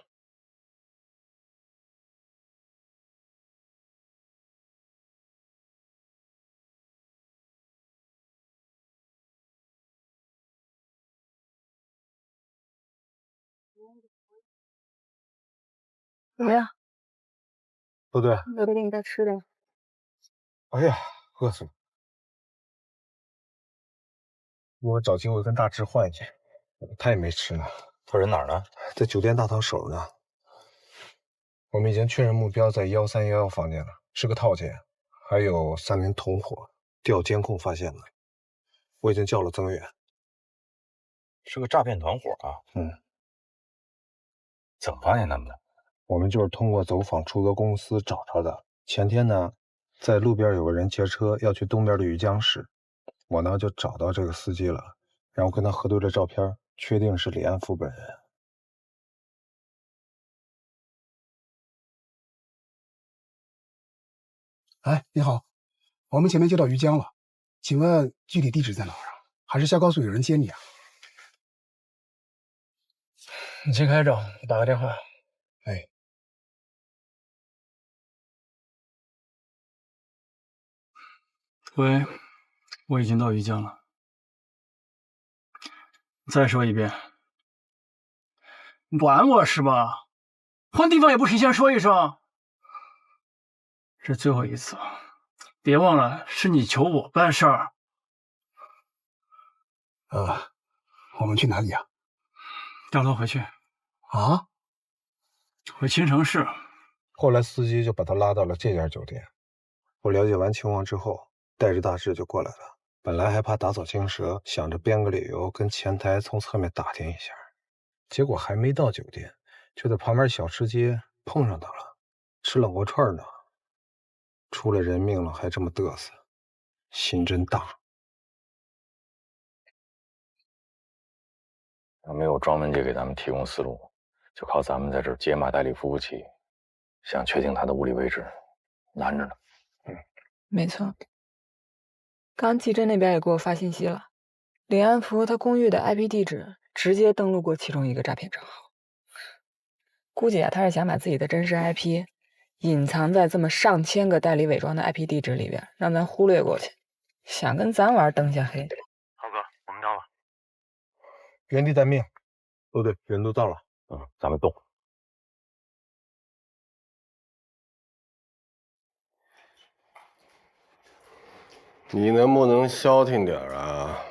怎么样？陆队，刘队给你带吃的。哎呀，饿死了！我找机会跟大志换一件，他也没吃呢。他人哪儿呢？在酒店大堂守着呢。我们已经确认目标在1311房间了，是个套间，还有3名同伙，调监控发现了。我已经叫了增援。是个诈骗团伙啊。怎么发现他们的？我们就是通过走访出租公司找着的。前天呢，在路边有个人劫车要去东边的余江市，我呢就找到这个司机了，然后跟他核对了照片，确定是李安福本人。哎，你好，我们前面就到余江了，请问具体地址在哪儿啊？还是下高速有人接你啊？你先开着，我打个电话。哎。喂，我已经到余江了。再说一遍，你玩我是吧？换地方也不提前说一声。这最后一次，别忘了是你求我办事儿。我们去哪里啊？掉头回去。啊？回青城市。后来司机就把他拉到了这家酒店。我了解完情况之后，带着大志就过来了。本来还怕打草惊蛇，想着编个理由跟前台从侧面打听一下，结果还没到酒店，就在旁边小吃街碰上他了，吃冷锅串呢。出了人命了还这么嘚瑟，心真大。要没有庄文杰给咱们提供思路，就靠咱们在这儿解码代理服务器，想确定他的物理位置难着呢。没错。刚季真那边也给我发信息了，李安福他公寓的 IP 地址直接登录过其中一个诈骗账号，估计啊他是想把自己的真实 IP 隐藏在这么上千个代理伪装的 IP 地址里边，让咱忽略过去，想跟咱玩灯下黑。浩哥，我们到了，原地待命。哦，对，人都到了。咱们动。你能不能消停点啊？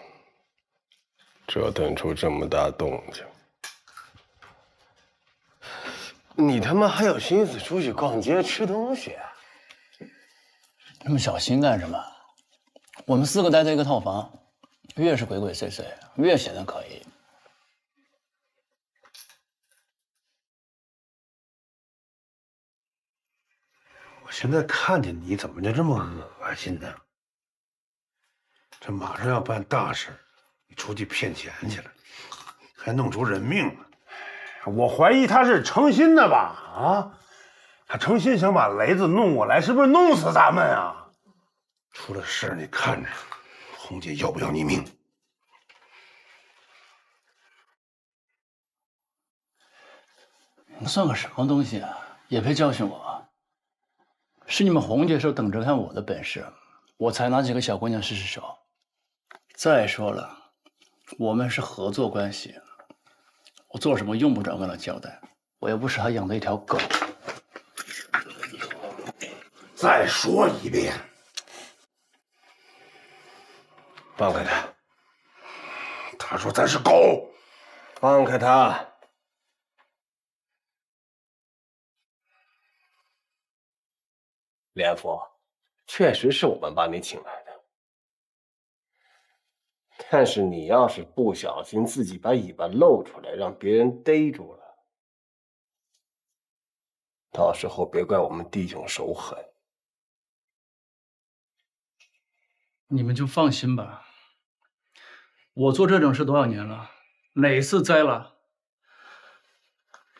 折腾出这么大动静，你他妈还有心思出去逛街吃东西啊？那么小心干什么？我们4个待在一个套房，越是鬼鬼祟祟，越显得可疑。我现在看见你怎么就这么恶心呢？这马上要办大事，你出去骗钱去了，还弄出人命了。我怀疑他是诚心的吧？啊，他诚心想把雷子弄过来，是不是弄死咱们啊？出了事你看着，红姐要不要你命？你算个什么东西啊？也配教训我？是你们红姐说等着看我的本事，我才拿几个小姑娘试试手。再说了，我们是合作关系，我做什么用不着跟他交代，我又不是他养的一条狗。再说一遍，放开他！他说咱是狗，放开他！连福，确实是我们把你请来的。但是你要是不小心自己把尾巴露出来，让别人逮住了，到时候别怪我们弟兄手狠。你们就放心吧，我做这种事多少年了，哪次栽了？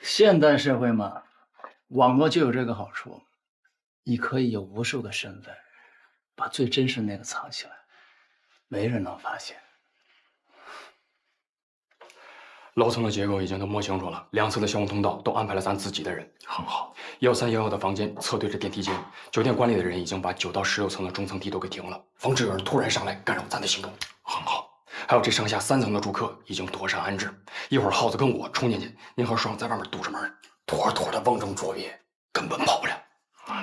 现代社会嘛，网络就有这个好处，你可以有无数个身份，把最真实那个藏起来，没人能发现。楼层的结构已经都摸清楚了，2次的消防通道都安排了咱自己的人，很好。13、12的房间侧对着电梯间，酒店管理的人已经把9到16层的中层梯都给停了，防止有人突然上来干扰咱的行动，很好。还有这上下3层的住客已经妥善安置，一会儿耗子跟我冲进去，您和爽在外面堵着门，妥妥的瓮中捉鳖，根本跑不了。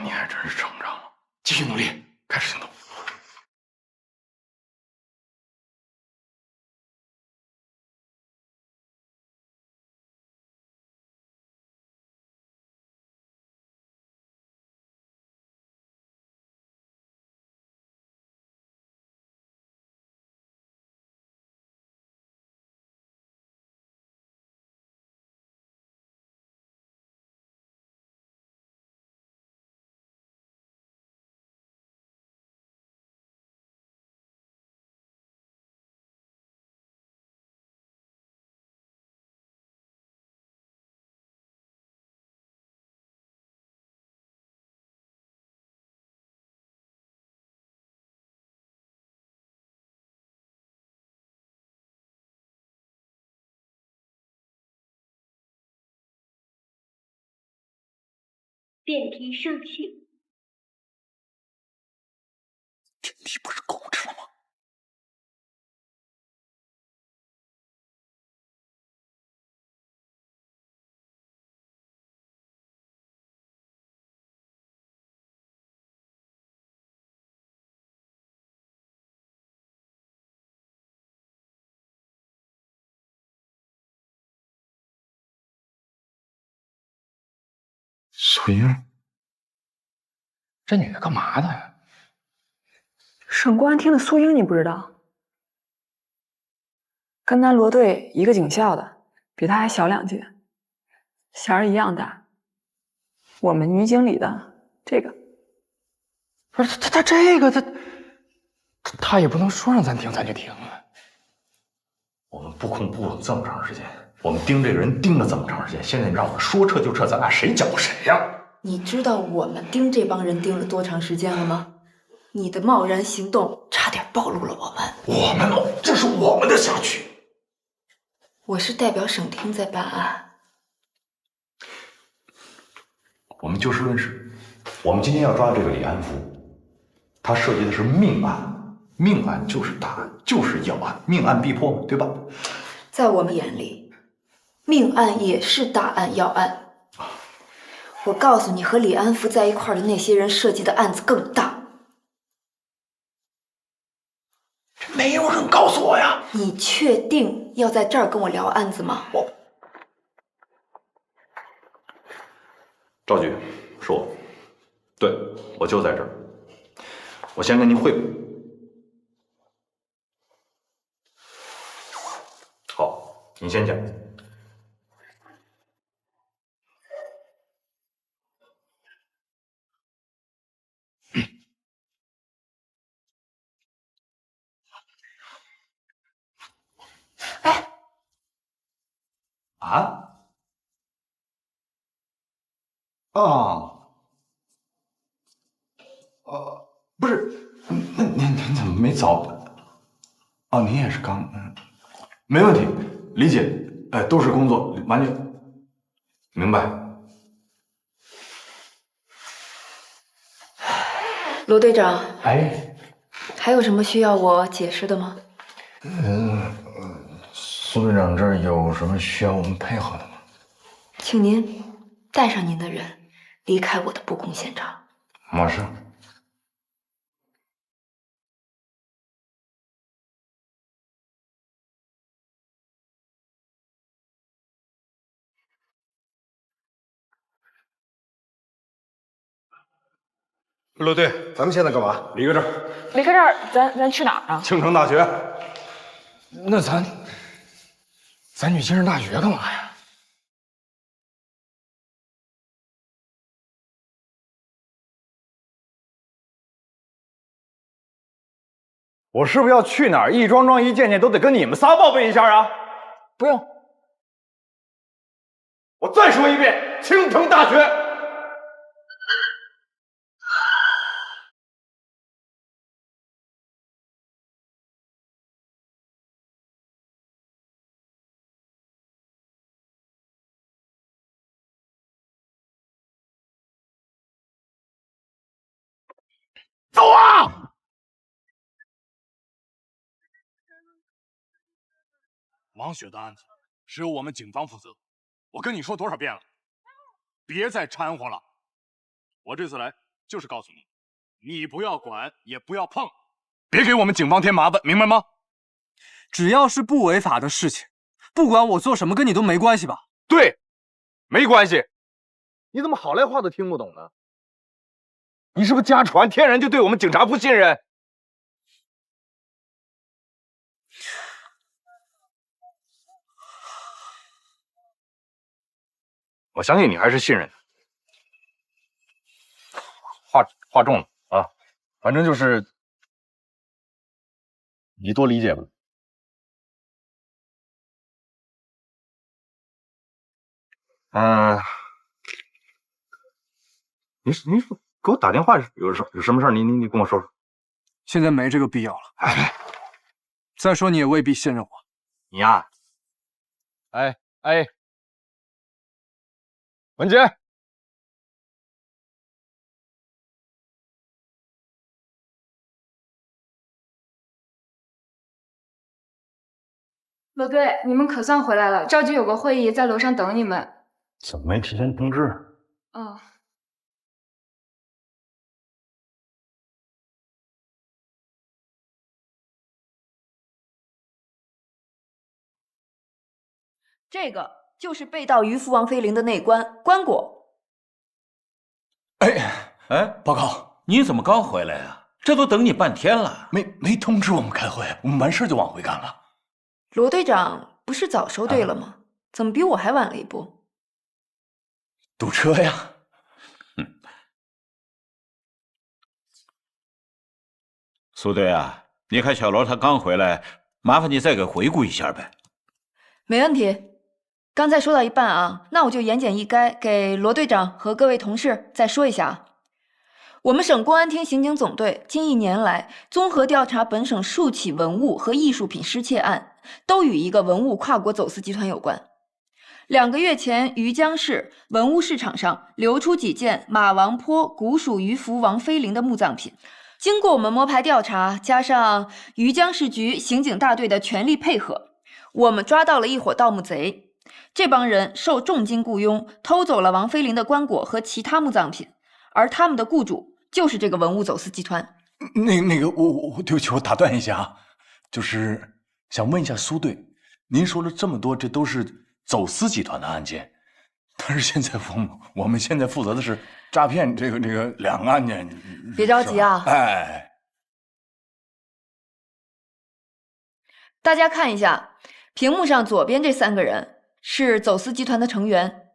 你还真是成长了，继续努力，开始行动。电梯上去。电梯不是狗吃了吗？苏英，这女的干嘛的呀？省公安厅的苏英你不知道？跟咱罗队一个警校的，比他还小2届，弦儿一样大。我们女经理的这个，不是他这个他也不能说让咱停咱就停啊。我们布控布了这么长时间，我们盯这个人盯了这么长时间，现在你让我们说撤就撤，咱俩谁搅和谁呀？你知道我们盯这帮人盯了多长时间了吗？你的贸然行动差点暴露了我们。我们这是我们的辖区。我是代表省厅在办案。我们就事论事，我们今天要抓的这个李安福，他涉及的是命案，命案就是大案，就是要案，命案必破，对吧？在我们眼里，命案也是大案要案。我告诉你，和李安福在一块儿的那些人涉及的案子更大。没有人告诉我呀。你确定要在这儿跟我聊案子吗？赵局，是我。对，我就在这儿。我先跟您汇报。好，您先讲。啊？不是，那您怎么没早？哦，您也是刚，没问题，理解，哎，都是工作，完全明白。罗队长，哎，还有什么需要我解释的吗？苏队长这儿有什么需要我们配合的吗？请您带上您的人离开我的布控现场。马上。陆队，咱们现在干嘛？离开这儿。离开这儿，咱去哪儿啊？青城大学。那咱去青城大学干嘛呀？我是不是要去哪儿一桩桩一件件都得跟你们仨报备一下啊？不用。我再说一遍，青城大学。走啊！王雪的案子是由我们警方负责。我跟你说多少遍了，别再掺和了。我这次来就是告诉你，你不要管，也不要碰，别给我们警方添麻烦，明白吗？只要是不违法的事情，不管我做什么，跟你都没关系吧？对，没关系。你怎么好赖话都听不懂呢？你是不是家传天然就对我们警察不信任？我相信你还是信任的。话重了啊，反正就是你多理解吧。您给我打电话有什么事儿？你跟我说说。现在没这个必要了。再说你也未必信任我。你呀，文杰，罗队，你们可算回来了。赵局有个会议在楼上等你们。怎么没提前通知？哦。这个就是被盗渔夫王飞林的那棺棺椁。哎，报告，你怎么刚回来呀？这都等你半天了。没通知我们开会，我们完事就往回赶了。罗队长不是早收队了吗？怎么比我还晚了一步？堵车呀。苏队啊，你看小罗他刚回来，麻烦你再给回顾一下呗。没问题。刚才说到一半啊，那我就言简意赅，给罗队长和各位同事再说一下啊。我们省公安厅刑警总队近1年来综合调查本省数起文物和艺术品失窃案，都与一个文物跨国走私集团有关。2个月前，于江市文物市场上流出几件马王坡古属于福王妃陵的墓葬品。经过我们摸排调查，加上于江市局刑警大队的全力配合，我们抓到了一伙盗墓贼。这帮人受重金雇佣，偷走了王妃陵的棺椁和其他墓葬品，而他们的雇主就是这个文物走私集团。那个，我对不起，我打断一下啊，就是想问一下苏队，您说了这么多，这都是走私集团的案件，但是现在我们现在负责的是诈骗这个2个案件。别着急啊，哎，大家看一下屏幕上左边这3个人是走私集团的成员，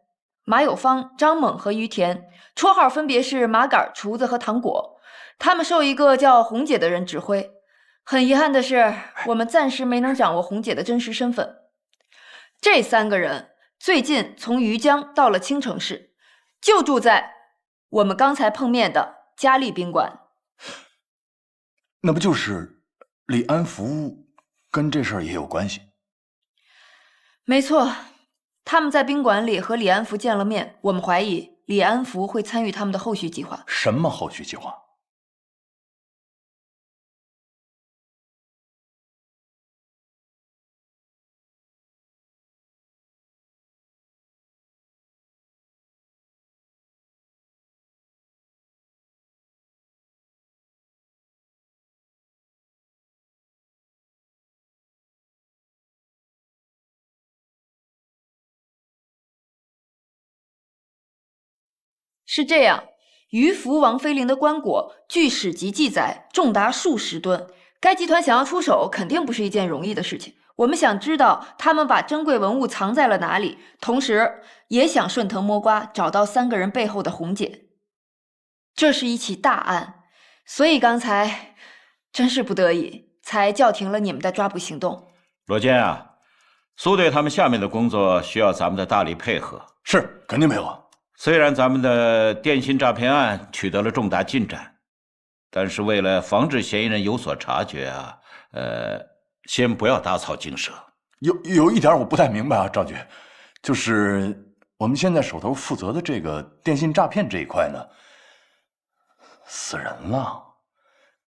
马有芳、张猛和于田，绰号分别是马杆、厨子和糖果。他们受一个叫红姐的人指挥。很遗憾的是，我们暂时没能掌握红姐的真实身份。这3个人最近从于江到了青城市，就住在我们刚才碰面的嘉丽宾馆。那不就是李安福跟这事儿也有关系？没错，他们在宾馆里和李安福见了面，我们怀疑李安福会参与他们的后续计划。什么后续计划？是这样，于福王妃陵的棺椁，据史籍记载，重达数十吨。该集团想要出手，肯定不是一件容易的事情。我们想知道他们把珍贵文物藏在了哪里，同时也想顺藤摸瓜，找到3个人背后的红姐。这是一起大案，所以刚才真是不得已，才叫停了你们的抓捕行动。罗坚啊，苏队他们下面的工作需要咱们的大力配合。是，肯定配合。虽然咱们的电信诈骗案取得了重大进展，但是为了防止嫌疑人有所察觉啊，先不要打草惊蛇。有一点我不太明白啊，赵局，就是我们现在手头负责的这个电信诈骗这一块呢，死人了。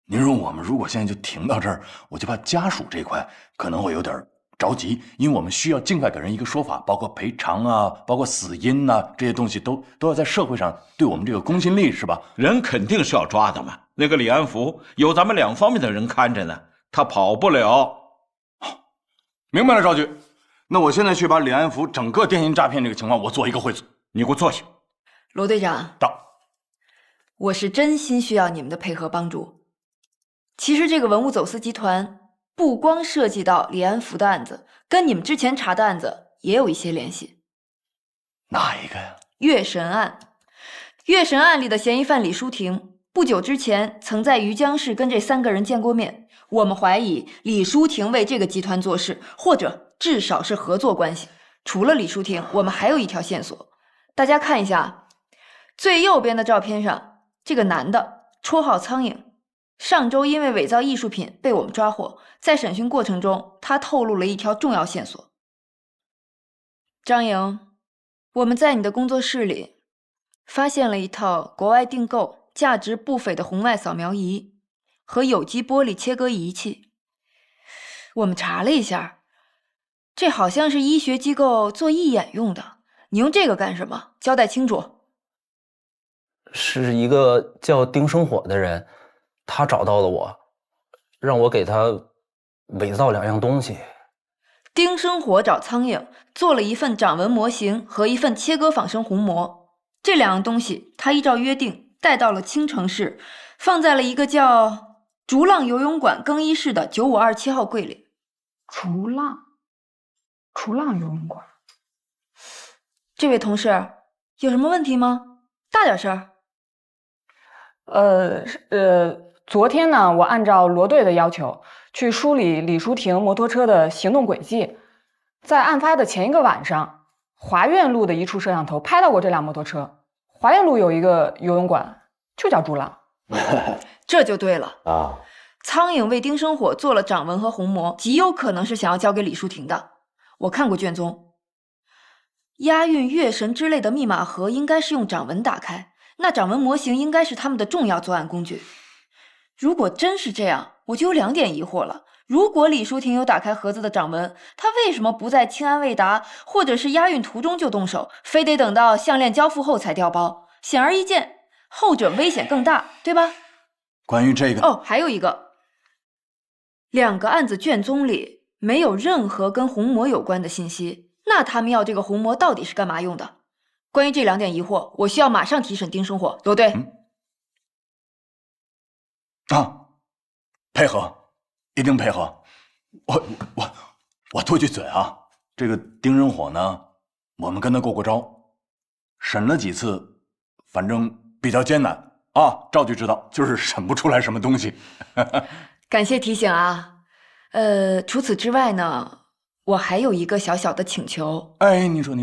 您说我们如果现在就停到这儿，我就怕家属这块可能会有点着急，因为我们需要尽快给人一个说法，包括赔偿啊，包括死因啊，这些东西都要在社会上对我们这个公信力是吧？人肯定是要抓的嘛。那个李安福有咱们2方面的人看着呢，他跑不了。明白了，赵局。那我现在去把李安福整个电信诈骗这个情况我做一个汇总，你给我坐下。罗队长，到。我是真心需要你们的配合帮助。其实这个文物走私集团不光涉及到李安福的案子，跟你们之前查的案子也有一些联系。哪一个呀？月神案。月神案里的嫌疑犯李淑婷，不久之前曾在于江市跟这3个人见过面。我们怀疑李淑婷为这个集团做事，或者至少是合作关系。除了李淑婷，我们还有一条线索。大家看一下最右边的照片上，这个男的绰号苍蝇，上周因为伪造艺术品被我们抓获，在审讯过程中，他透露了一条重要线索。张莹，我们在你的工作室里发现了一套国外订购、价值不菲的红外扫描仪和有机玻璃切割仪器。我们查了一下，这好像是医学机构做义眼用的。你用这个干什么？交代清楚。是一个叫丁生火的人，他找到了我，让我给他伪造2样东西。丁生火找苍蝇做了一份掌纹模型和一份切割仿生虹膜，这2样东西他依照约定带到了青城市，放在了一个叫逐浪游泳馆更衣室的9527号柜里。逐浪游泳馆。这位同事有什么问题吗？大点声。昨天呢，我按照罗队的要求去梳理李淑婷摩托车的行动轨迹，在案发的前一个晚上，华苑路的一处摄像头拍到过这辆摩托车。华苑路有一个游泳馆，就叫逐浪。这就对了啊！苍蝇为丁生火做了掌纹和虹膜，极有可能是想要交给李淑婷的。我看过卷宗，押运月神之类的密码盒应该是用掌纹打开，那掌纹模型应该是他们的重要作案工具。如果真是这样，我就有2点疑惑了。如果李淑婷有打开盒子的掌纹，她为什么不在清安未达或者是押运途中就动手，非得等到项链交付后才调包？显而易见，后者危险更大，对吧？关于这个哦，还有一个，2个案子卷宗里没有任何跟虹膜有关的信息，那他们要这个虹膜到底是干嘛用的？关于这2点疑惑，我需要马上提审丁生火。罗队，配合，一定配合。我多句嘴啊，这个丁仁火呢，我们跟他过招，审了几次，反正比较艰难啊。赵局知道，就是审不出来什么东西。感谢提醒啊。除此之外呢，我还有一个小小的请求。哎，你说。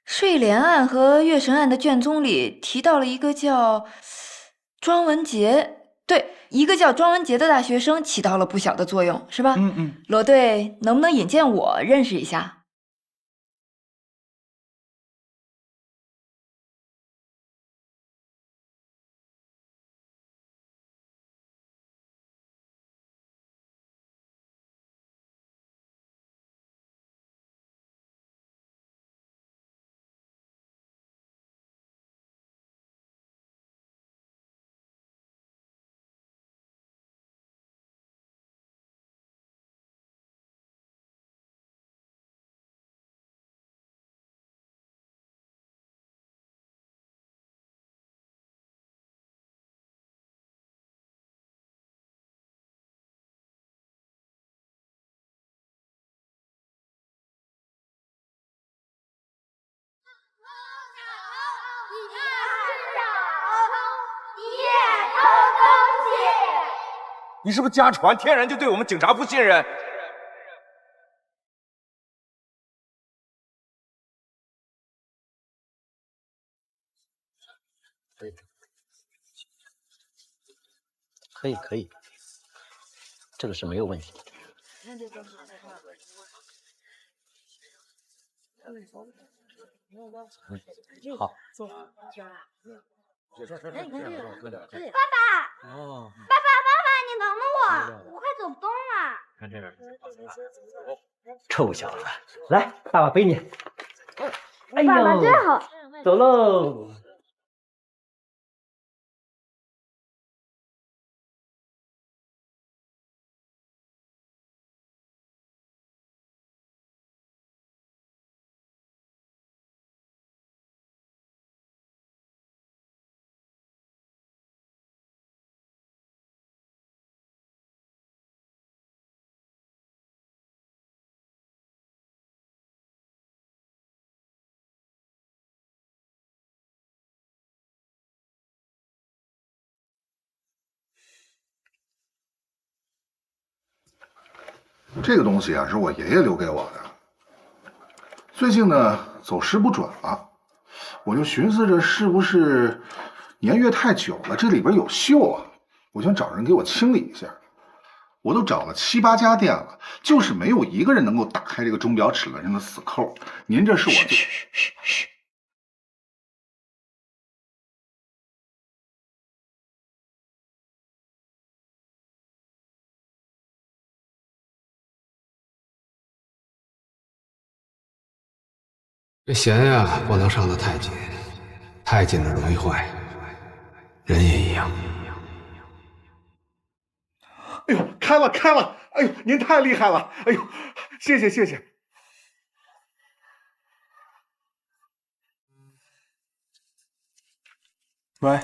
睡莲案和月神案的卷宗里提到了一个叫庄文杰。对，一个叫庄文杰的大学生起到了不小的作用，是吧？罗队能不能引荐我认识一下？你是不是家传天然就对我们警察不信任？可以，这个是没有问题的。好。爸爸，哦，你等等我快走不动了。看这边，臭小子，来，爸爸背你。哎呦，爸爸真好。走喽。这个东西啊，是我爷爷留给我的。最近呢，走时不准了，我就寻思着是不是年月太久了，这里边有锈啊，我想找人给我清理一下。我都找了7、8家店了，就是没有一个人能够打开这个钟表齿轮上的死扣。您这是我最……这弦呀，不能上得太紧，太紧了容易坏。人也一样。哎呦，开了！哎呦，您太厉害了！哎呦，谢谢。喂。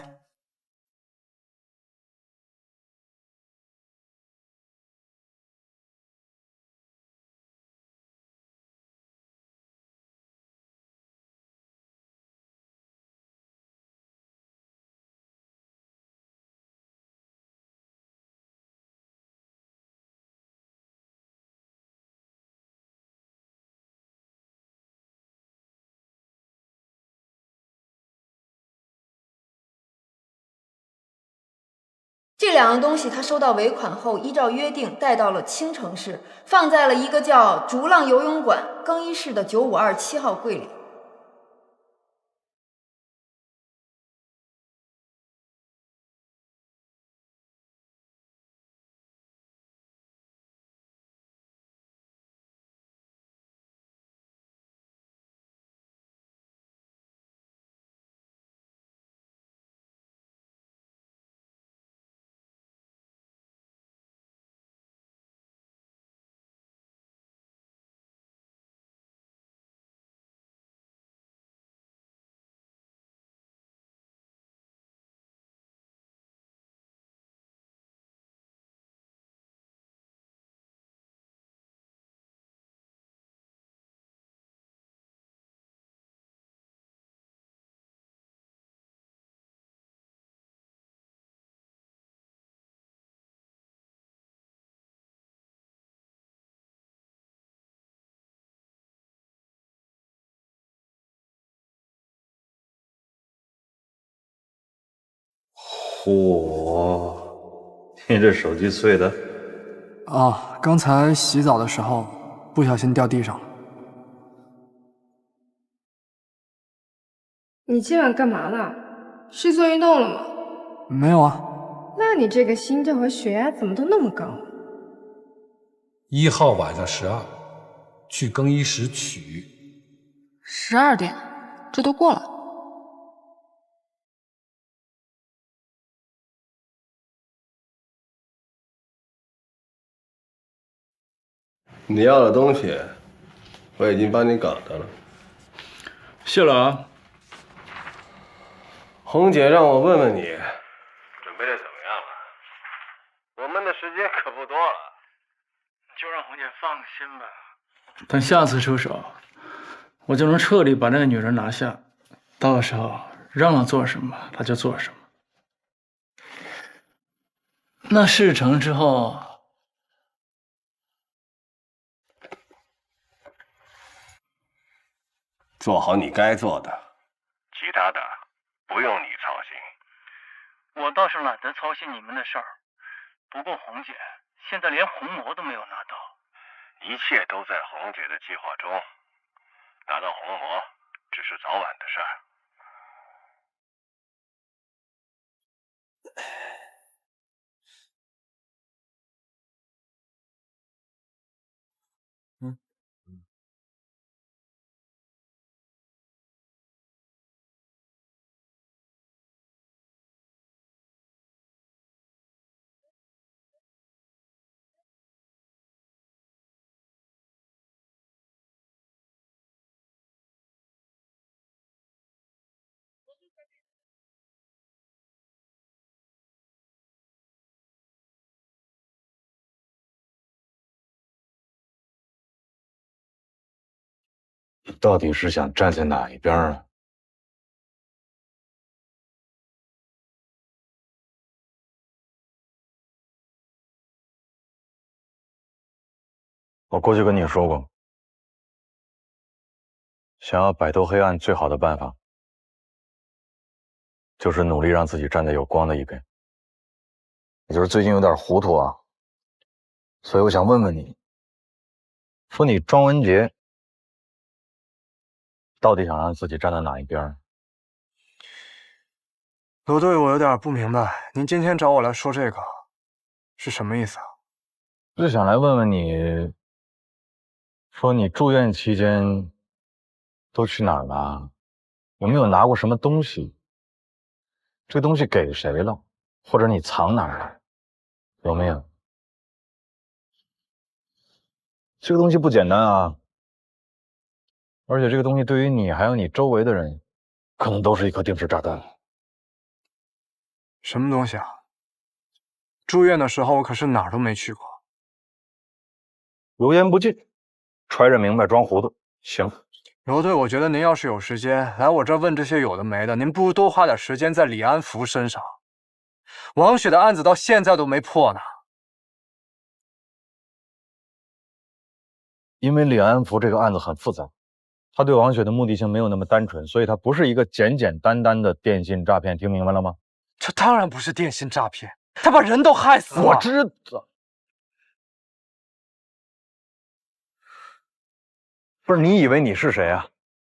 这2样东西他收到尾款后，依照约定带到了青城市，放在了一个叫逐浪游泳馆更衣室的9527号柜里。嚯，你这手机碎的？啊，刚才洗澡的时候不小心掉地上了。你今晚干嘛了？是做运动了吗？没有啊。那你这个心跳和血压怎么都那么高？1号晚上12，去更衣室取。12点，这都过了。你要的东西，我已经帮你搞的了。谢了啊。红姐让我问问你，准备的怎么样了？我们的时间可不多了。就让红姐放心吧。等下次出手，我就能彻底把那个女人拿下。到时候让她做什么，她就做什么。那事成之后，做好你该做的，其他的不用你操心。我倒是懒得操心你们的事儿。不过红姐现在连红魔都没有拿到，一切都在红姐的计划中，拿到红魔只是早晚的事儿。你到底是想站在哪一边啊？我过去跟你说过，想要摆脱黑暗，最好的办法就是努力让自己站在有光的一边。也就是最近有点糊涂啊，所以我想问问你，说你庄文杰到底想让自己站在哪一边？罗队，我有点不明白，您今天找我来说这个是什么意思啊？就是想来问问你，说你住院期间都去哪儿了？有没有拿过什么东西？这个东西给谁了？或者你藏哪儿了？有没有？这个东西不简单啊，而且这个东西对于你还有你周围的人，可能都是一颗定时炸弹。什么东西啊？住院的时候我可是哪儿都没去过。油盐不进，揣着明白装糊涂。行，罗队，我觉得您要是有时间来我这儿问这些有的没的，您不如多花点时间在李安福身上。王雪的案子到现在都没破呢。因为李安福这个案子很复杂，他对王雪的目的性没有那么单纯，所以他不是一个简简单单的电信诈骗，听明白了吗？这当然不是电信诈骗，他把人都害死了。我知道。不是你以为你是谁啊？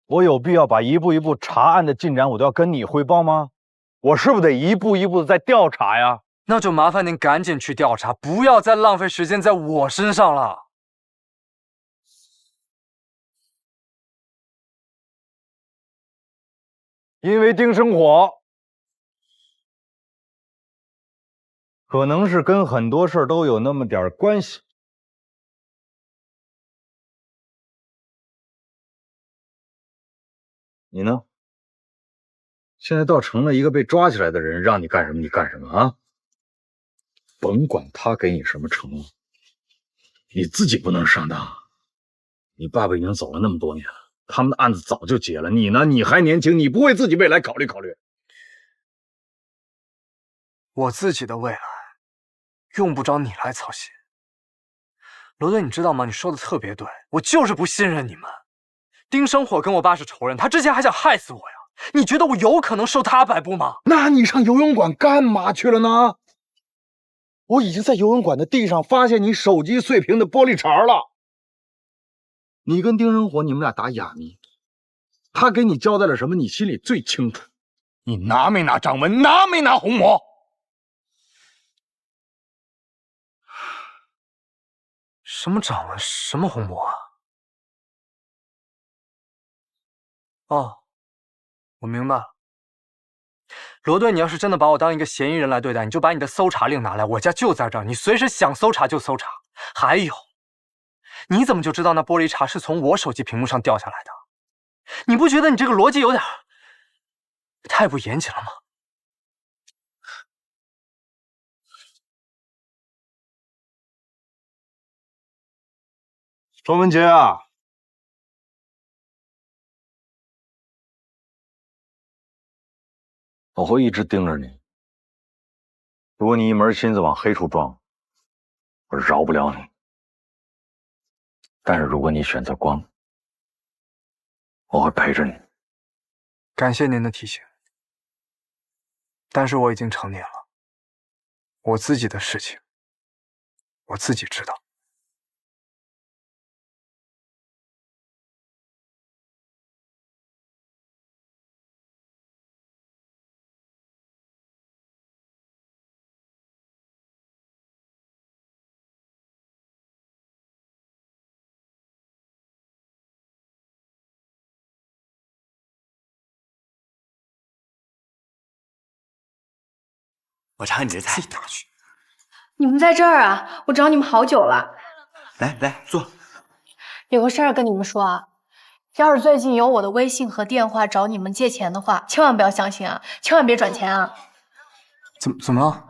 我有必要把一步一步查案的进展我都要跟你汇报吗？我是不是得一步一步的在调查呀？那就麻烦您赶紧去调查，不要再浪费时间在我身上了。因为丁生火可能是跟很多事儿都有那么点关系。你呢？现在倒成了一个被抓起来的人，让你干什么你干什么啊！甭管他给你什么承诺，你自己不能上当。你爸爸已经走了那么多年了，他们的案子早就结了，你呢？你还年轻，你不为自己未来考虑考虑？我自己的未来用不着你来操心。罗队，你知道吗？你说的特别对，我就是不信任你们。丁生火跟我爸是仇人，他之前还想害死我呀。你觉得我有可能受他摆布吗？那你上游泳馆干嘛去了呢？我已经在游泳馆的地上发现你手机碎屏的玻璃碴了。你跟丁生火，你们俩打哑谜，他给你交代了什么，你心里最清楚。你拿没拿掌纹？拿没拿虹膜？什么掌纹？什么虹膜啊？哦，我明白了。罗顿，你要是真的把我当一个嫌疑人来对待，你就把你的搜查令拿来，我家就在这儿，你随时想搜查就搜查。还有，你怎么就知道那玻璃碴是从我手机屏幕上掉下来的？你不觉得你这个逻辑有点太不严谨了吗？庄文杰啊，我会一直盯着你。如果你一门心思往黑处撞，我饶不了你。但是如果你选择光，我会陪着你。感谢您的提醒，但是我已经成年了，我自己的事情我自己知道。我尝你的菜。自己拿去。你们在这儿啊？我找你们好久了。来来坐。有个事儿跟你们说啊，要是最近有我的微信和电话找你们借钱的话，千万不要相信啊，千万别转钱啊。怎么了？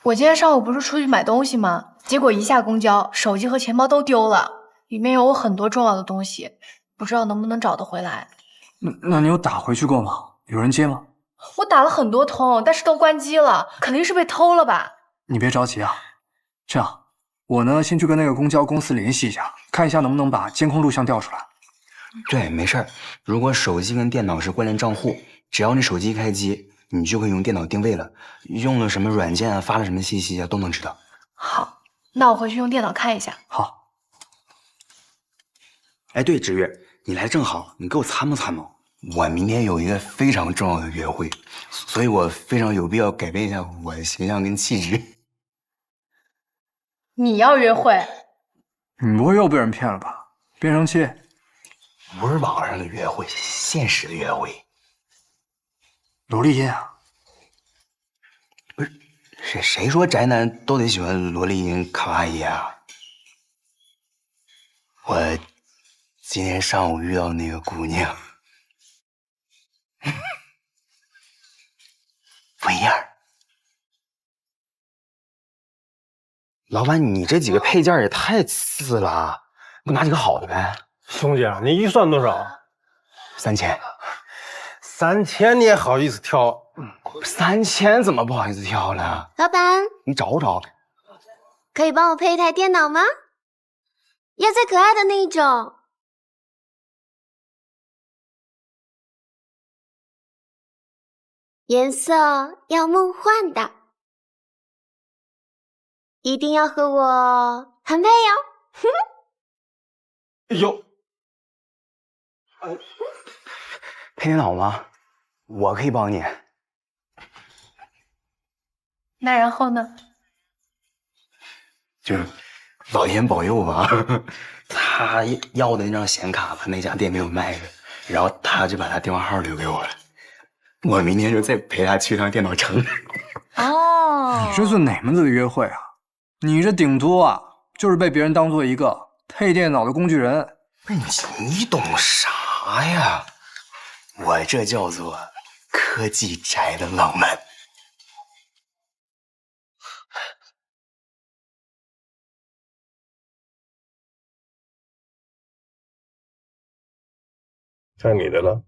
我今天上午不是出去买东西吗？结果一下公交，手机和钱包都丢了，里面有我很多重要的东西，不知道能不能找得回来。那你有打回去过吗？有人接吗？我打了很多通，但是都关机了，肯定是被偷了吧？你别着急啊，这样，我呢先去跟那个公交公司联系一下，看一下能不能把监控录像调出来。对，没事儿。如果手机跟电脑是关联账户，只要你手机开机，你就可以用电脑定位了，用了什么软件啊，发了什么信息啊，都能知道。好，那我回去用电脑看一下。好。哎，对，芷月，你来正好，你给我参谋参谋。我明天有一个非常重要的约会，所以我非常有必要改变一下我的形象跟气质。你要约会？你不会又被人骗了吧？别生气。不是网上的约会，现实的约会。萝莉音啊？不是，谁说宅男都得喜欢萝莉音、卡哇伊啊？我今天上午遇到那个姑娘。不一样，老板，你这几个配件也太次了，给我拿几个好的呗。兄弟啊，你预算多少？3000。3000你也好意思挑？3000怎么不好意思挑了？老板，你找找，可以帮我配一台电脑吗？要最可爱的那一种。颜色要梦幻的，一定要和我很配哟。有，配电脑吗？我可以帮你。那然后呢？就是老天保佑吧，他要的那张显卡吧，那家店没有卖的，然后他就把他电话号留给我了。我明天就再陪他去趟电脑城。哦，你这算哪门子的约会啊？你这顶多啊，就是被别人当做一个配电脑的工具人。不是你懂啥呀？我这叫做科技宅的浪漫。看你的了。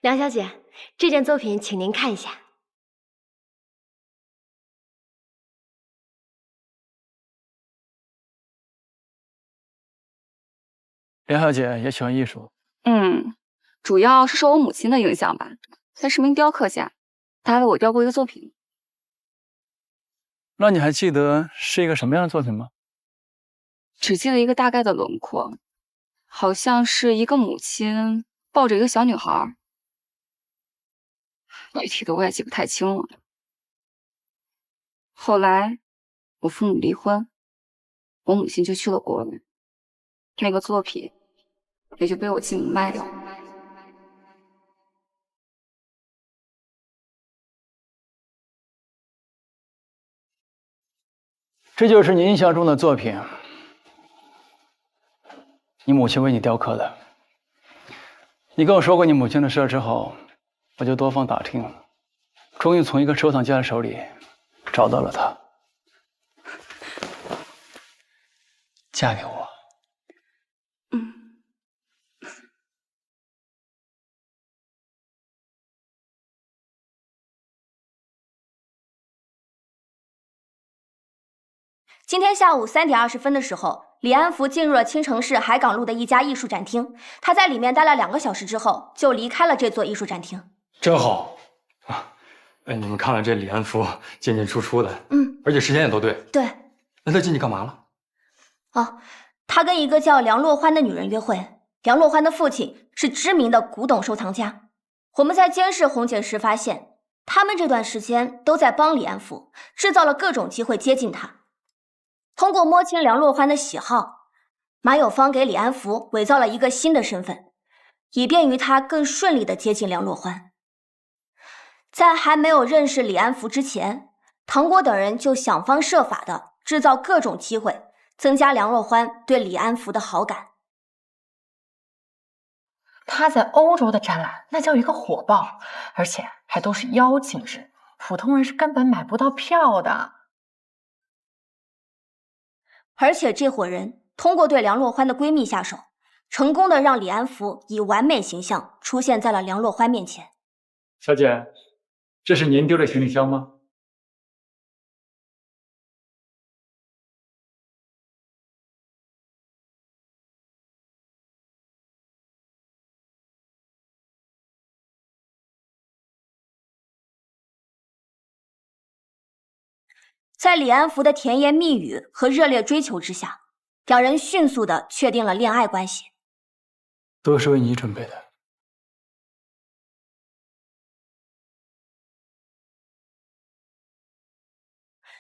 梁小姐，这件作品请您看一下。梁小姐也喜欢艺术？主要是受我母亲的影响吧。她是名雕刻家，她还为我雕过一个作品。那你还记得是一个什么样的作品吗？只记得一个大概的轮廓，好像是一个母亲抱着一个小女孩，具体的我也记不太清了。后来我父母离婚，我母亲就去了国外，那个作品也就被我继母卖掉了。这就是你印象中的作品，你母亲为你雕刻的。你跟我说过你母亲的事之后，我就多方打听，终于从一个收藏家的手里找到了她。嫁给我。今天下午3点20分的时候，李安福进入了青城市海港路的一家艺术展厅。他在里面待了2个小时之后，就离开了这座艺术展厅。真好啊！哎，你们看了这李安福进进出出的，而且时间也都对。对。那他进去干嘛了？哦，他跟一个叫梁洛欢的女人约会。梁洛欢的父亲是知名的古董收藏家。我们在监视红姐时发现，他们这段时间都在帮李安福制造了各种机会接近他。通过摸清梁洛欢的喜好，马有芳给李安福伪造了一个新的身份，以便于他更顺利地接近梁洛欢。在还没有认识李安福之前，唐国等人就想方设法地制造各种机会，增加梁洛欢对李安福的好感。他在欧洲的展览那叫一个火爆，而且还都是邀请制，普通人是根本买不到票的。而且这伙人通过对梁洛欢的闺蜜下手，成功的让李安福以完美形象出现在了梁洛欢面前。小姐，这是您丢的行李箱吗？在李安福的甜言蜜语和热烈追求之下，两人迅速地确定了恋爱关系。都是为你准备的。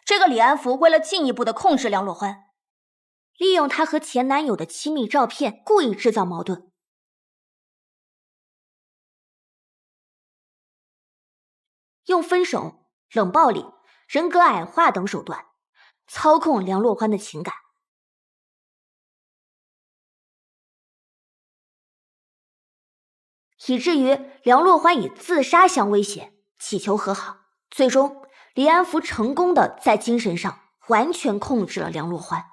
这个李安福为了进一步的控制梁洛欢，利用她和前男友的亲密照片，故意制造矛盾。用分手、冷暴力、人格矮化等手段操控梁洛欢的情感，以至于梁洛欢以自杀相威胁，祈求和好。最终，李安福成功的在精神上完全控制了梁洛欢。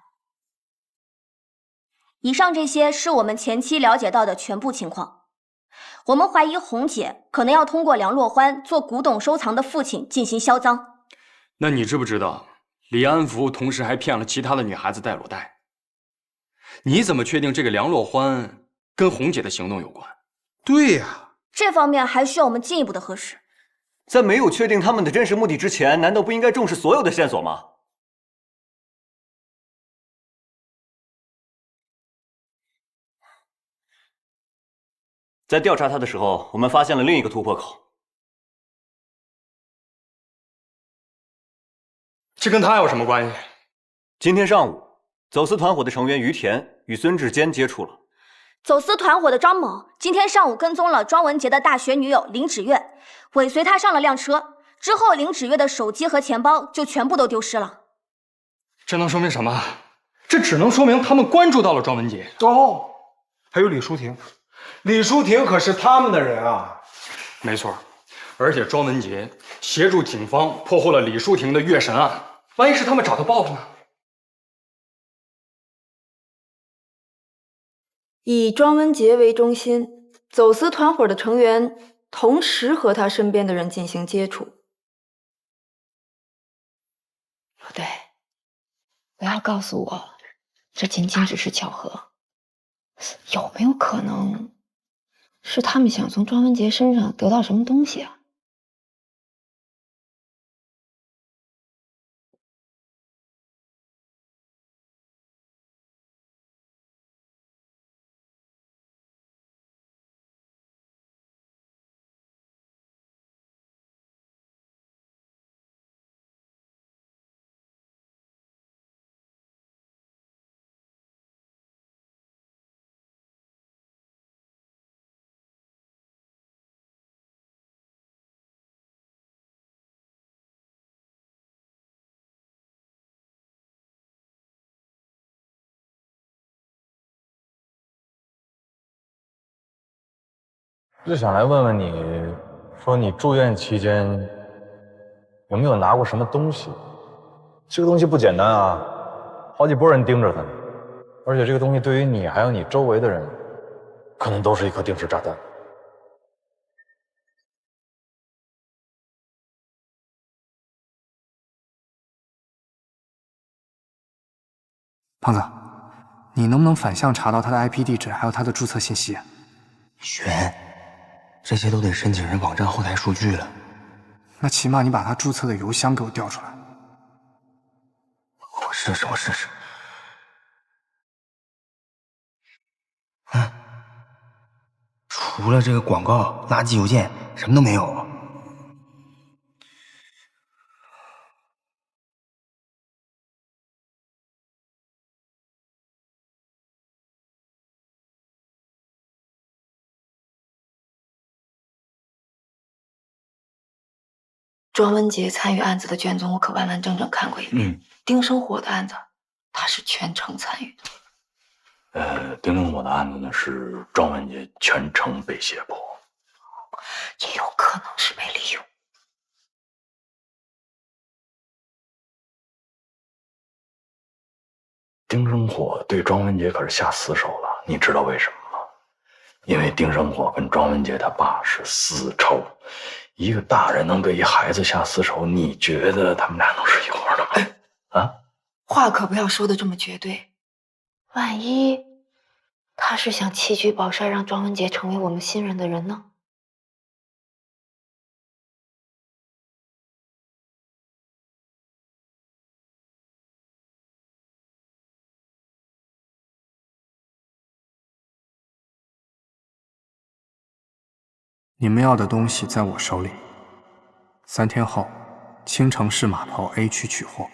以上这些是我们前期了解到的全部情况。我们怀疑红姐可能要通过梁洛欢做古董收藏的父亲进行销赃。那你知不知道，李安福同时还骗了其他的女孩子戴裸带？你怎么确定这个梁洛欢跟红姐的行动有关？对呀，这方面还需要我们进一步的核实。在没有确定他们的真实目的之前，难道不应该重视所有的线索吗？在调查他的时候，我们发现了另一个突破口。这跟他有什么关系？今天上午，走私团伙的成员于田与孙志坚接触了。走私团伙的张某今天上午跟踪了庄文杰的大学女友林芷月，尾随他上了辆车，之后林芷月的手机和钱包就全部都丢失了。这能说明什么？这只能说明他们关注到了庄文杰。哦，还有李淑婷，李淑婷可是他们的人啊。没错，而且庄文杰协助警方破获了李淑婷的月神案，万一是他们找他报复呢？以庄文杰为中心，走私团伙的成员同时和他身边的人进行接触。不对，不要告诉我，这仅仅只是巧合。有没有可能是他们想从庄文杰身上得到什么东西啊？就想来问问你，说你住院期间有没有拿过什么东西？这个东西不简单啊，好几拨人盯着他呢，而且这个东西对于你还有你周围的人，可能都是一颗定时炸弹。胖子，你能不能反向查到他的 IP 地址，还有他的注册信息？悬，这些都得申请人网站后台数据了。那起码你把他注册的邮箱给我调出来。我试试。除了这个广告、垃圾邮件，什么都没有。庄文杰参与案子的卷宗，我可完完整整看过一遍。丁生火的案子，他是全程参与的。丁生火的案子呢，是庄文杰全程被胁迫，也有可能是被利用。丁生火对庄文杰可是下死手了，你知道为什么吗？因为丁生火跟庄文杰他爸是私仇。一个大人能对一孩子下死手，你觉得他们俩能是一伙的吗？啊，话可不要说的这么绝对，万一他是想弃车保帅，让庄文杰成为我们信任的人呢？你们要的东西在我手里，3天后，青城市马炮 A 区取货。